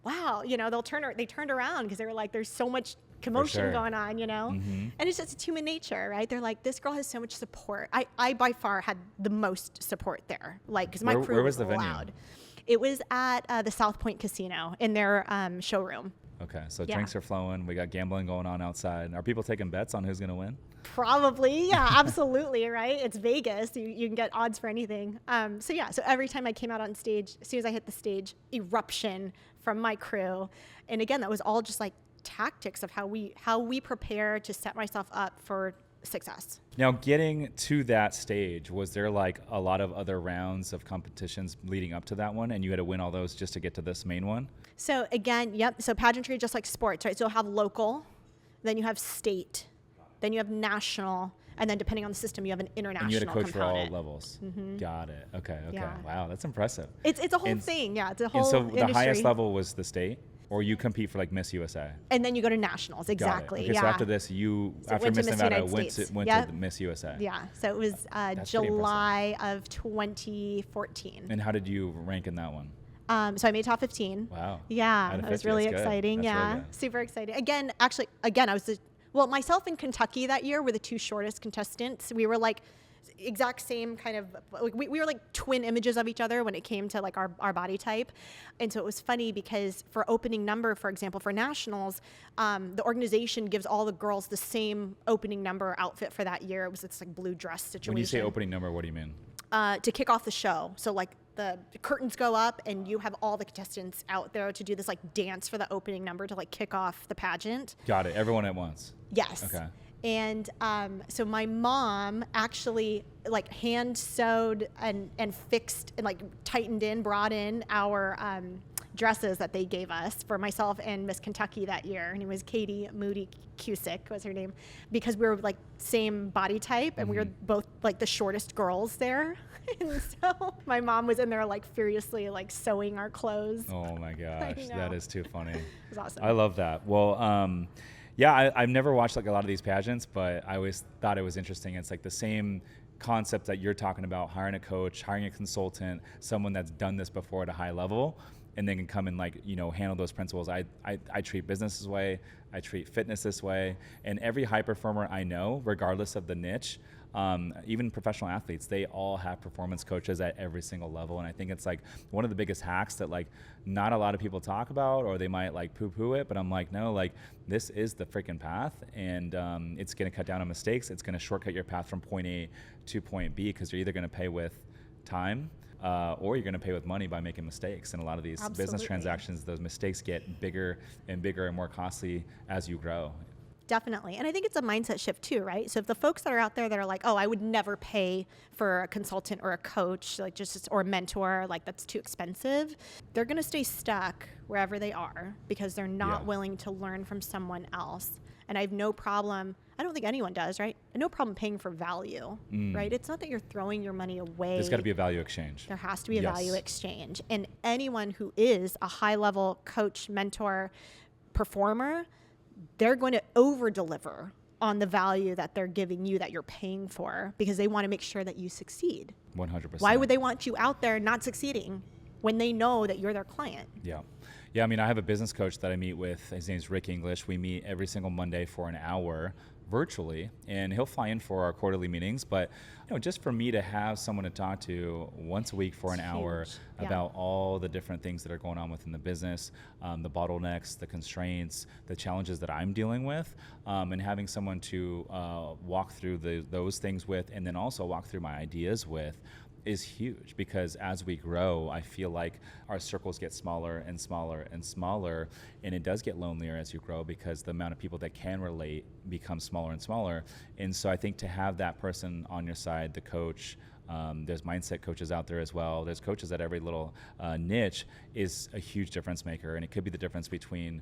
wow, they turned around because they were like, there's so much commotion sure. going on, And it's human nature, right? They're like, this girl has so much support. I by far had the most support there, like, because my crew Where was was the venue? loud. It was at the South Point Casino in their showroom. Okay, so Yeah. drinks are flowing. We got gambling going on outside. Are people taking bets on who's going to win? Probably, yeah, absolutely, right? It's Vegas. You can get odds for anything. So every time I came out on stage, as soon as I hit the stage, eruption from my crew. And again, that was all just like tactics of how we prepare to set myself up for success. Now, getting to that stage, was there like a lot of other rounds of competitions leading up to that one, and you had to win all those just to get to this main one? So again, yep. So pageantry, just like sports, right? So you'll have local, then you have state, then you have national, and then depending on the system, you have an international And you had a coach component. for all levels. Mm-hmm. Got it. Okay. Yeah. Wow, that's impressive. It's a whole And- thing, yeah. It's a whole And so industry. the highest level was the state, or you compete for like Miss USA? And then you go to nationals, exactly. Got it. Okay, yeah. so after this, after went to Miss Miss Nevada, United went States. to Yep. the Miss USA. Yeah, so it was That's pretty July of 2014. And how did you rank in that one? So I made top 15. Wow. Yeah, Out of it was 50, really that's good. exciting. That's really Yeah, good. super exciting. Again, I was myself and Kentucky that year were the two shortest contestants. We were like exact same kind of, we were like twin images of each other when it came to like our body type. And so it was funny because for opening number, for example, for nationals, the organization gives all the girls the same opening number outfit for that year. It was this like blue dress situation. When you say opening number, what do you mean? To kick off the show. So like the curtains go up and you have all the contestants out there to do this like dance for the opening number to like kick off the pageant. Got it. Everyone at once. Yes. Okay. And so my mom actually like hand sewed and fixed and like tightened in, brought in our dresses that they gave us for myself and Miss Kentucky that year. Her name was Katie Moody Cusick was her name, because we were like same body type and we were both like the shortest girls there. And so my mom was in there like furiously like sewing our clothes. Oh my gosh, know. that is too funny. It was awesome. I love that. Well, yeah, I've never watched like a lot of these pageants, but I always thought it was interesting. It's like the same concept that you're talking about, hiring a coach, hiring a consultant, someone that's done this before at a high level, and then can come and like, handle those principles. I treat business this way, I treat fitness this way, and every high performer I know, regardless of the niche, even professional athletes, they all have performance coaches at every single level. And I think it's like one of the biggest hacks that like not a lot of people talk about, or they might like poo-poo it, but I'm like, no, like this is the freaking path, and it's going to cut down on mistakes. It's going to shortcut your path from point A to point B, because you're either going to pay with time or you're going to pay with money by making mistakes. And a lot of these business Absolutely. transactions, those mistakes get bigger and bigger and more costly as you grow. Definitely. And I think it's a mindset shift too, right? So if the folks that are out there that are like, oh, I would never pay for a consultant or a coach, like or a mentor, like that's too expensive, they're going to stay stuck wherever they are because they're not willing to learn from someone else. And I have no problem, I don't think anyone does, right? No problem paying for value, right? It's not that you're throwing your money away. There's got to be a value exchange. There has to be a Yes. value exchange. And anyone who is a high-level coach, mentor, performer, they're going to over-deliver on the value that they're giving you that you're paying for, because they want to make sure that you succeed. 100%. Why would they want you out there not succeeding when they know that you're their client? Yeah. Yeah, I mean, I have a business coach that I meet with. His name's Rick English. We meet every single Monday for an hour virtually, and he'll fly in for our quarterly meetings. But just for me to have someone to talk to once a week for an It's hour huge. Yeah. about all the different things that are going on within the business, the bottlenecks, the constraints, the challenges that I'm dealing with, and having someone to walk through those things with, and then also walk through my ideas with, is huge, because as we grow, I feel like our circles get smaller and smaller and smaller, and it does get lonelier as you grow because the amount of people that can relate becomes smaller and smaller. And so I think to have that person on your side, the coach, there's mindset coaches out there as well. There's coaches at every little niche, is a huge difference maker. And it could be the difference between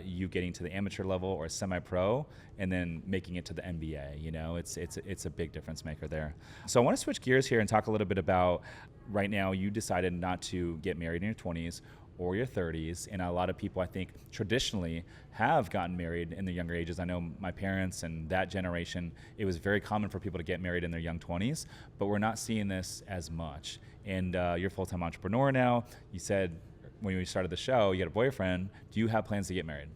you getting to the amateur level or semi-pro and then making it to the NBA. It's a big difference maker there. So I want to switch gears here and talk a little bit about, right now you decided not to get married in your 20s or your 30s, and a lot of people, I think, traditionally have gotten married in their younger ages. I know my parents and that generation, it was very common for people to get married in their young 20s, but we're not seeing this as much. And you're a full-time entrepreneur now. You said when we started the show, you had a boyfriend. Do you have plans to get married?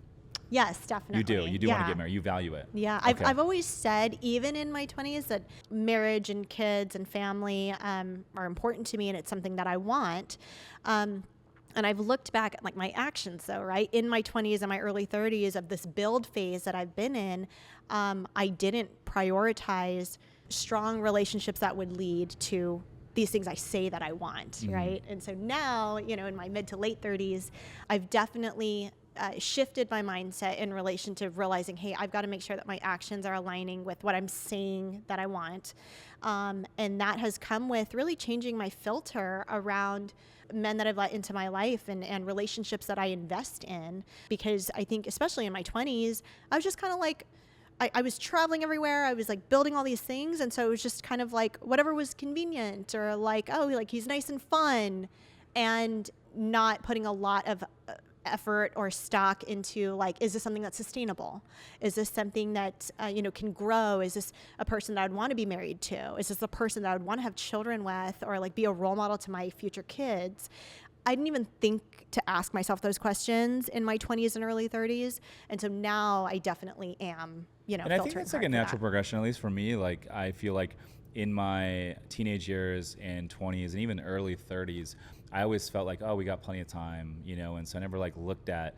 Yes, definitely. You do. You do want to get married. You value it. Yeah, Okay. I've always said, even in my 20s, that marriage and kids and family are important to me, and it's something that I want. And I've looked back at my actions, though, right? In my 20s and my early 30s of this build phase that I've been in, I didn't prioritize strong relationships that would lead to these things I say that I want, right? And so now, in my mid to late 30s, I've definitely shifted my mindset in relation to realizing, hey, I've got to make sure that my actions are aligning with what I'm saying that I want. And that has come with really changing my filter around men that I've let into my life and relationships that I invest in. Because I think, especially in my 20s, I was just kind of like, I was traveling everywhere. I was building all these things. And so it was just kind of whatever was convenient, or he's nice and fun, and not putting a lot of effort or stock into is this something that's sustainable? Is this something that can grow? Is this a person that I'd want to be married to? Is this a person that I would want to have children with, or be a role model to my future kids? I didn't even think to ask myself those questions in my 20s and early 30s, and so now I definitely am And I think that's a natural progression, at least for me. I feel like in my teenage years and 20s and even early 30s, I always felt like, oh, we got plenty of time, and so I never looked at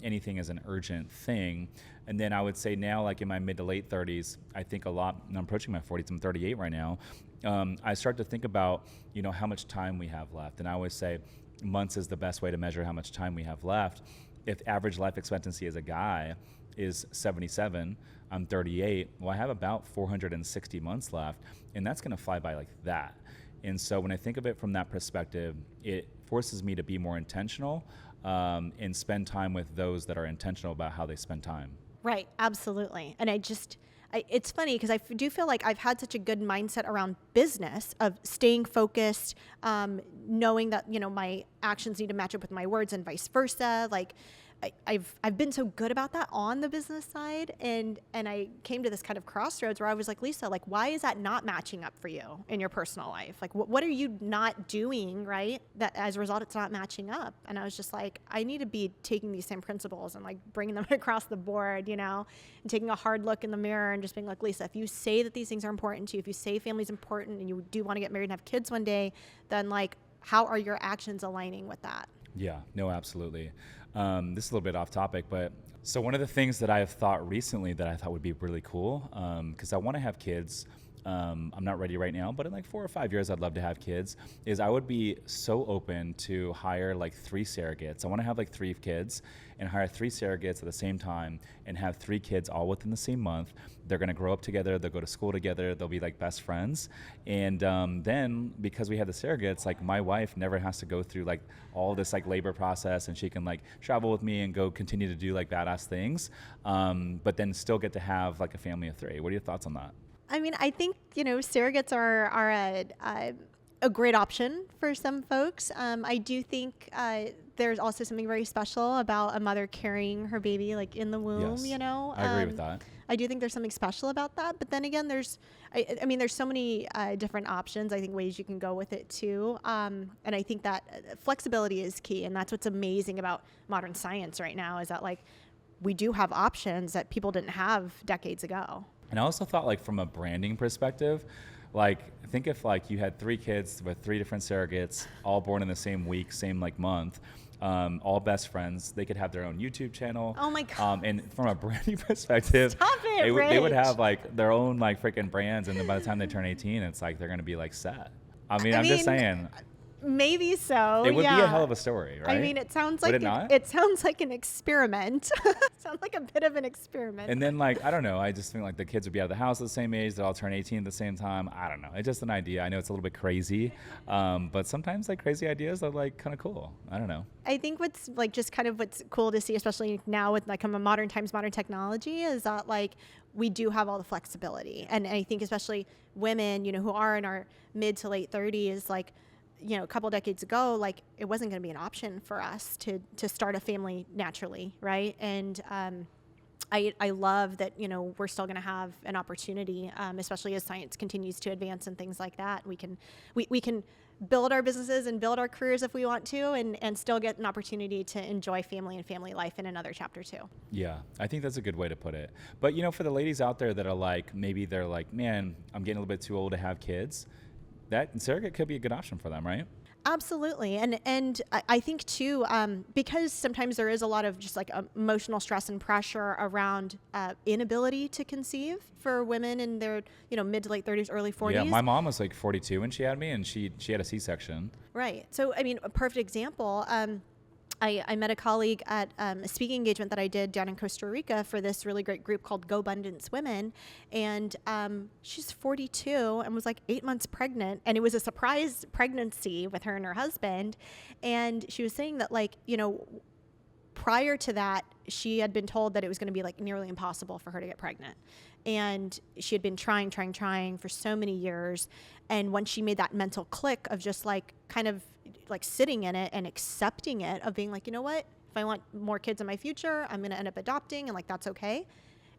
anything as an urgent thing. And then I would say now, in my mid to late 30s, I think a lot, and I'm approaching my 40s, I'm 38 right now, I start to think about, how much time we have left. And I always say months is the best way to measure how much time we have left. If average life expectancy as a guy is 77, I'm 38, well, I have about 460 months left, and that's gonna fly by like that. And so when I think of it from that perspective, it forces me to be more intentional and spend time with those that are intentional about how they spend time. Right, absolutely. And it's funny because I do feel like I've had such a good mindset around business of staying focused, knowing that, my actions need to match up with my words and vice versa. I've been so good about that on the business side, and I came to this kind of crossroads where I was like, Lisa, why is that not matching up for you in your personal life? What are you not doing, right? That as a result, it's not matching up. And I was just like, I need to be taking these same principles and bringing them across the board, and taking a hard look in the mirror and just being like, Lisa, if you say that these things are important to you, if you say family's important and you do want to get married and have kids one day, then how are your actions aligning with that? Yeah, no, absolutely. This is a little bit off topic, but so one of the things that I have thought recently that I thought would be really cool, because I want to have kids. I'm not ready right now, but in 4 or 5 years, I'd love to have kids, is I would be so open to hire 3 surrogates. I want to have 3 kids and hire 3 surrogates at the same time and have 3 kids all within the same month. They're going to grow up together. They'll go to school together. They'll be best friends. And then because we have the surrogates, my wife never has to go through all this labor process, and she can travel with me and go continue to do badass things, but then still get to have a family of 3. What are your thoughts on that? I mean, I think, surrogates are a great option for some folks. I do think there's also something very special about a mother carrying her baby like in the womb, Yes, you know. I agree with that. I do think there's something special about that. But then again, I mean, there's so many different options, I think, ways you can go with it too. And I think that flexibility is key. And that's what's amazing about modern science right now is that like we do have options that people didn't have decades ago. And I also thought like from a branding perspective, like think if like you had 3 kids with 3 different surrogates, all born in the same week, same like month, all best friends, they could have their own YouTube channel. Oh my God. And from a branding perspective, Stop it, they would Rich. have like their own like freaking brands. And then by the time they turn 18, it's like they're going to be like set. I'm just saying. Maybe so. It would be a yeah. hell of a story, right? I mean, it sounds Would like it not? it sounds like an experiment. Sounds like a bit of an experiment. And then, like, I don't know. I just think, like, the kids would be out of the house at the same age. They'll all turn 18 at the same time. I don't know. It's just an idea. I know it's a little bit crazy. But sometimes, like, crazy ideas are, like, kind of cool. I don't know. I think what's, like, just kind of what's cool to see, especially now with, like, modern times, modern technology, is that, like, we do have all the flexibility. And I think especially women, you know, who are in our mid to late 30s, like, you know, a couple decades ago, like it wasn't going to be an option for us to start a family naturally, right? And I love that, you know, we're still going to have an opportunity, especially as science continues to advance and things like that. We can build our businesses and build our careers if we want to, and still get an opportunity to enjoy family and family life in another chapter too. Yeah, I think that's a good way to put it. But, you know, for the ladies out there that are like, maybe they're like, man, I'm getting a little bit too old to have kids. That surrogate could be a good option for them, right? Absolutely. And I think too, because sometimes there is a lot of just like emotional stress and pressure around inability to conceive for women in their, you know, mid to late 30s, early 40s. Yeah, my mom was like 42 when she had me, and she had a C-section. Right. So, I mean, a perfect example, I met a colleague at a speaking engagement that I did down in Costa Rica for this really great group called Go Abundance Women. And she's 42 and was like 8 months pregnant. And it was a surprise pregnancy with her and her husband. And she was saying that, like, you know, prior to that, she had been told that it was going to be like nearly impossible for her to get pregnant. And she had been trying for so many years. And once she made that mental click of just like kind of like sitting in it and accepting it, of being like, you know what, if I want more kids in my future, I'm going to end up adopting, and like that's okay.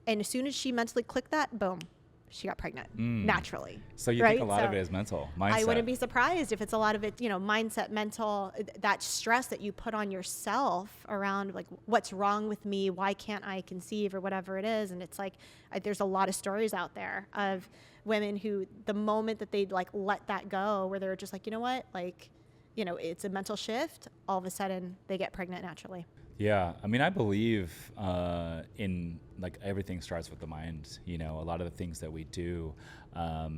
And as soon as she mentally clicked that, boom, she got pregnant naturally. So you think a lot of it is mental, mindset. I wouldn't be surprised if it's a lot of it, you know, mindset, mental, that stress that you put on yourself around like, what's wrong with me? Why can't I conceive, or whatever it is? And it's like, there's a lot of stories out there of women who the moment that they'd like let that go, where they're just like, you know what, like, you know, it's a mental shift, all of a sudden they get pregnant naturally. Yeah, I mean, I believe in like everything starts with the mind. You know, a lot of the things that we do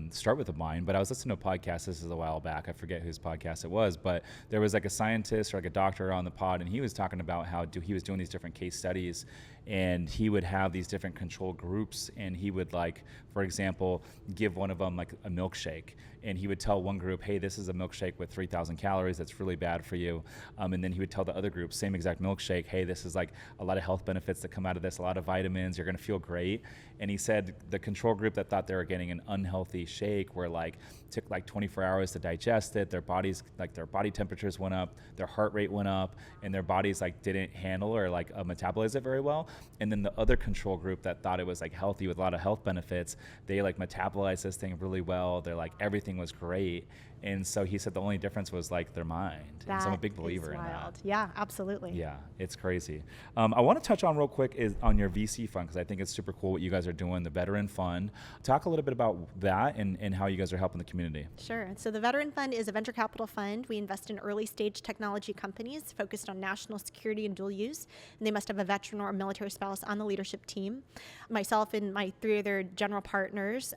start with the mind. But I was listening to a podcast, this is a while back, I forget whose podcast it was, but there was like a scientist or like a doctor on the pod, and he was talking about how he was doing these different case studies, and he would have these different control groups, and he would, like, for example, give one of them like a milkshake, and he would tell one group, hey, this is a milkshake with 3,000 calories, that's really bad for you. And then he would tell the other group, same exact milkshake, hey, this is like a lot of health benefits that come out of this, a lot of vitamins, you're gonna feel great. And he said the control group that thought they were getting an unhealthy shake, where like took like 24 hours to digest it, their bodies, like their body temperatures went up, their heart rate went up, and their bodies like didn't handle or like metabolize it very well. And then the other control group that thought it was like healthy with a lot of health benefits, they like metabolized this thing really well. They're like, everything was great. And so he said the only difference was like their mind. And so I'm a big believer in that. Yeah, absolutely. Yeah, it's crazy. I want to touch on real quick is on your VC fund, because I think it's super cool what you guys are doing, the Veteran Fund. Talk a little bit about that and how you guys are helping the community. Sure. So the Veteran Fund is a venture capital fund. We invest in early stage technology companies focused on national security and dual use, and they must have a veteran or a military spouse on the leadership team. Myself and my 3 other general partners,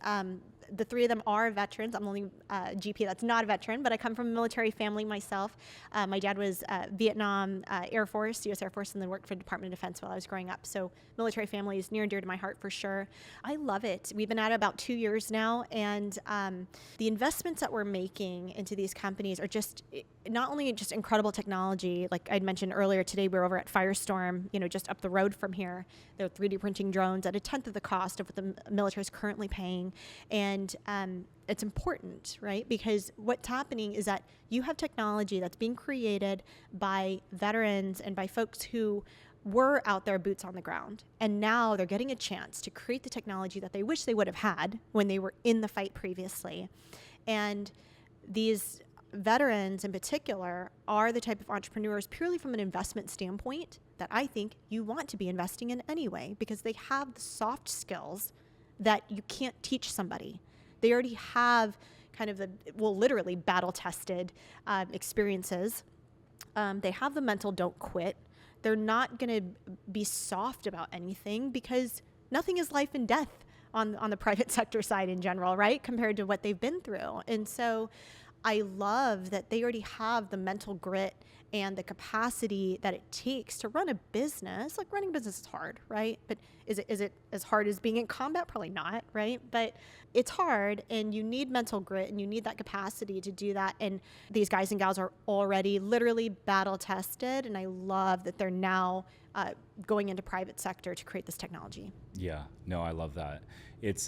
the 3 of them are veterans. I'm the only GP that's not a veteran, but I come from a military family myself. My dad was Vietnam Air Force, U.S. Air Force, and then worked for the Department of Defense while I was growing up. So military family is near and dear to my heart for sure. I love it. We've been at it about 2 years now, and the investments that we're making into these companies are just not only just incredible technology, like I'd mentioned earlier today, we were over at Firestorm, just up the road from here. They're 3D printing drones at a tenth of the cost of what the military is currently paying. And it's important, right? Because what's happening is that you have technology that's being created by veterans and by folks who were out there boots on the ground. And now they're getting a chance to create the technology that they wish they would have had when they were in the fight previously. And these veterans in particular are the type of entrepreneurs purely from an investment standpoint that I think you want to be investing in anyway, because they have the soft skills that you can't teach somebody. They already have kind of literally battle-tested experiences. They have the mental don't quit. They're not going to be soft about anything because nothing is life and death on the private sector side in general, right? Compared to what they've been through. And so I love that they already have the mental grit and the capacity that it takes to run a business. Like, running a business is hard, right? But is it as hard as being in combat? Probably not, right? But it's hard, and you need mental grit, and you need that capacity to do that. And these guys and gals are already literally battle tested, and I love that they're now going into private sector to create this technology. Yeah, no, I love that. It's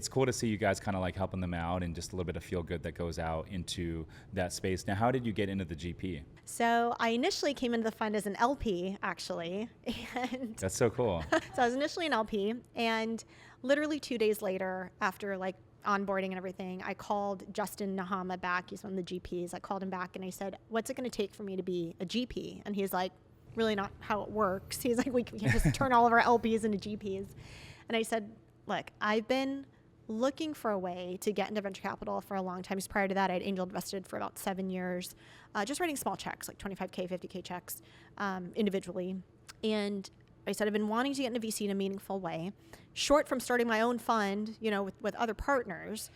cool to see you guys kind of like helping them out, and just a little bit of feel good that goes out into that space. Now, how did you get into the GP? So I initially came into the fund as an LP, actually. And That's so cool. so I was initially an LP, and literally 2 days later, after like onboarding and everything, I called Justin Nahama back. He's one of the GPs. I called him back and I said, what's it going to take for me to be a GP? And he's like, really not how it works. He's like, we can't just turn all of our LPs into GPs. And I said, look, I've been looking for a way to get into venture capital for a long time. Because prior to that, I'd angel invested for about 7 years, just writing small checks, like 25K, 50K checks individually. And I said, I've been wanting to get into VC in a meaningful way, short from starting my own fund, with other partners.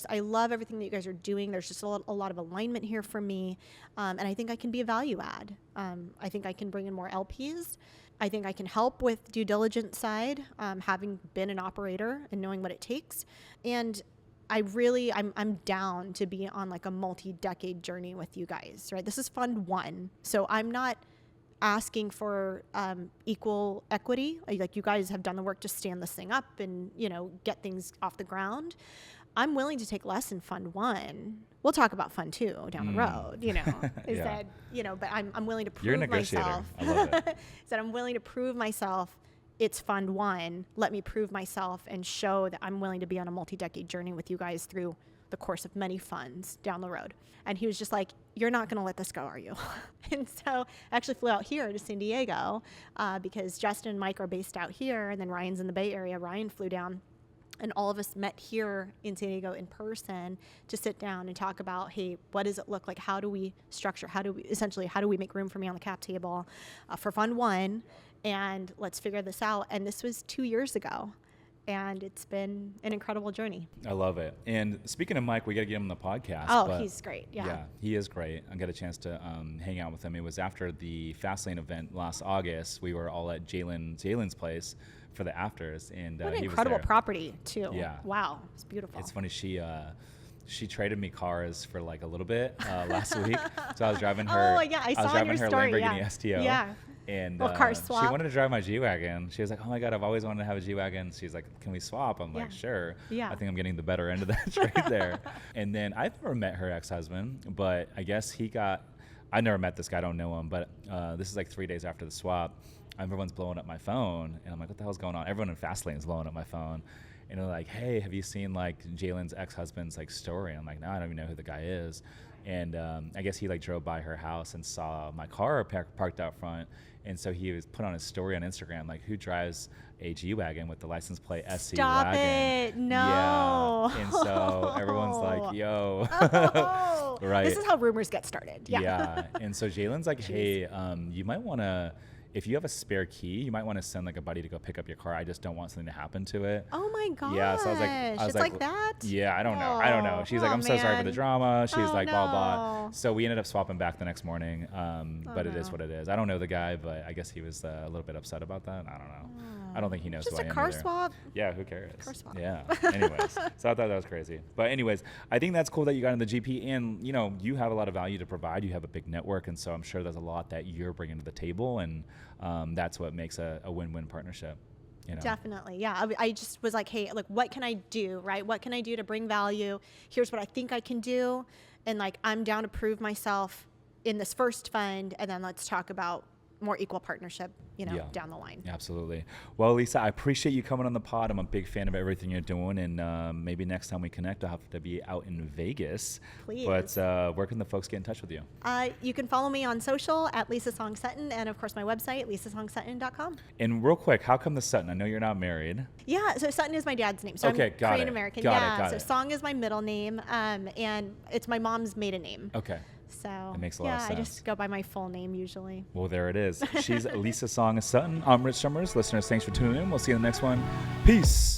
I love everything that you guys are doing. There's just a lot of alignment here for me. And I think I can be a value add. I think I can bring in more LPs. I think I can help with due diligence side, having been an operator and knowing what it takes. And I'm down to be on like a multi-decade journey with you guys, right? This is fund one. So I'm not asking for equal equity. Like, you guys have done the work to stand this thing up and, get things off the ground. I'm willing to take less in fund one. We'll talk about fund two down the road, is Yeah. that, but I'm willing to prove You're a negotiator. myself. I love it. Is that I'm willing to prove myself. It's fund one. Let me prove myself and show that I'm willing to be on a multi-decade journey with you guys through the course of many funds down the road. And he was just like, you're not going to let this go, are you? And so I actually flew out here to San Diego because Justin and Mike are based out here, and then Ryan's in the Bay Area. Ryan flew down, and all of us met here in San Diego in person to sit down and talk about, hey, what does it look like? How do we structure? How do we make room for me on the cap table for fund one? And let's figure this out. And this was 2 years ago. And it's been an incredible journey. I love it. And speaking of Mike, we got to get him on the podcast. Oh, he's great. Yeah, he is great. I got a chance to hang out with him. It was after the Fastlane event last August. We were all at Jalen's place for the afters, and what an he was incredible there. property too. Yeah. Wow, it's beautiful. It's funny. She traded me cars for like a little bit last week. So I was driving her. Oh yeah, I saw was driving your her story. Lamborghini STO. Yeah. And car swap. she wanted to drive my G-Wagon. She was like, oh my God, I've always wanted to have a G-Wagon. She's like, can we swap? I'm like, sure. Yeah. I think I'm getting the better end of that trade there. And then I've never met her ex-husband, but I guess I never met this guy, I don't know him, but this is like 3 days after the swap. Everyone's blowing up my phone, and I'm like, what the hell's going on? Everyone in Fastlane is blowing up my phone. And they're like, hey, have you seen like Jalen's ex-husband's like story? I'm like, no, I don't even know who the guy is. And I guess he like drove by her house and saw my car parked out front. And so he was put on his story on Instagram, like, who drives a G-Wagon with the license plate SC Stop Wagon? it. No. Yeah. And so everyone's like, yo. Oh. Right. This is how rumors get started. Yeah. Yeah. And so Jalen's like, hey, you might want to, if you have a spare key, you might want to send like a buddy to go pick up your car. I just don't want something to happen to it. Oh my gosh. Yeah, so it's like that? Yeah, I don't know. She's like, I'm so sorry for the drama. She's like, blah, blah. no. So we ended up swapping back the next morning. But it is no. what it is. I don't know the guy, but I guess he was a little bit upset about that. I don't know. I don't think he knows Just who a I am car either. swap. Yeah, who cares? Car swap. Yeah. Anyways, so I thought that was crazy. But anyways, I think that's cool that you got in the GP, and you have a lot of value to provide. You have a big network, and so I'm sure there's a lot that you're bringing to the table, and that's what makes a win-win partnership. Definitely. Yeah. I just was like, hey, like, what can I do, right? What can I do to bring value? Here's what I think I can do. And like, I'm down to prove myself in this first fund. And then let's talk about more equal partnership, down the line. Absolutely. Well, Lisa, I appreciate you coming on the pod. I'm a big fan of everything you're doing. And maybe next time we connect, I'll have to be out in Vegas. Please. But where can the folks get in touch with you? You can follow me on social at Lisa Song Sutton, and of course my website, lisasongSutton.com. And real quick, how come the Sutton? I know you're not married. Yeah, so Sutton is my dad's name. So Okay, I'm got it. Korean American. Got So it. Song is my middle name, and it's my mom's maiden name. Okay. So That makes a lot of I sense. just go by my full name usually. Well, there it is. She's Lisa Song Sutton. I'm Rich Summers. Listeners, thanks for tuning in. We'll see you in the next one. Peace.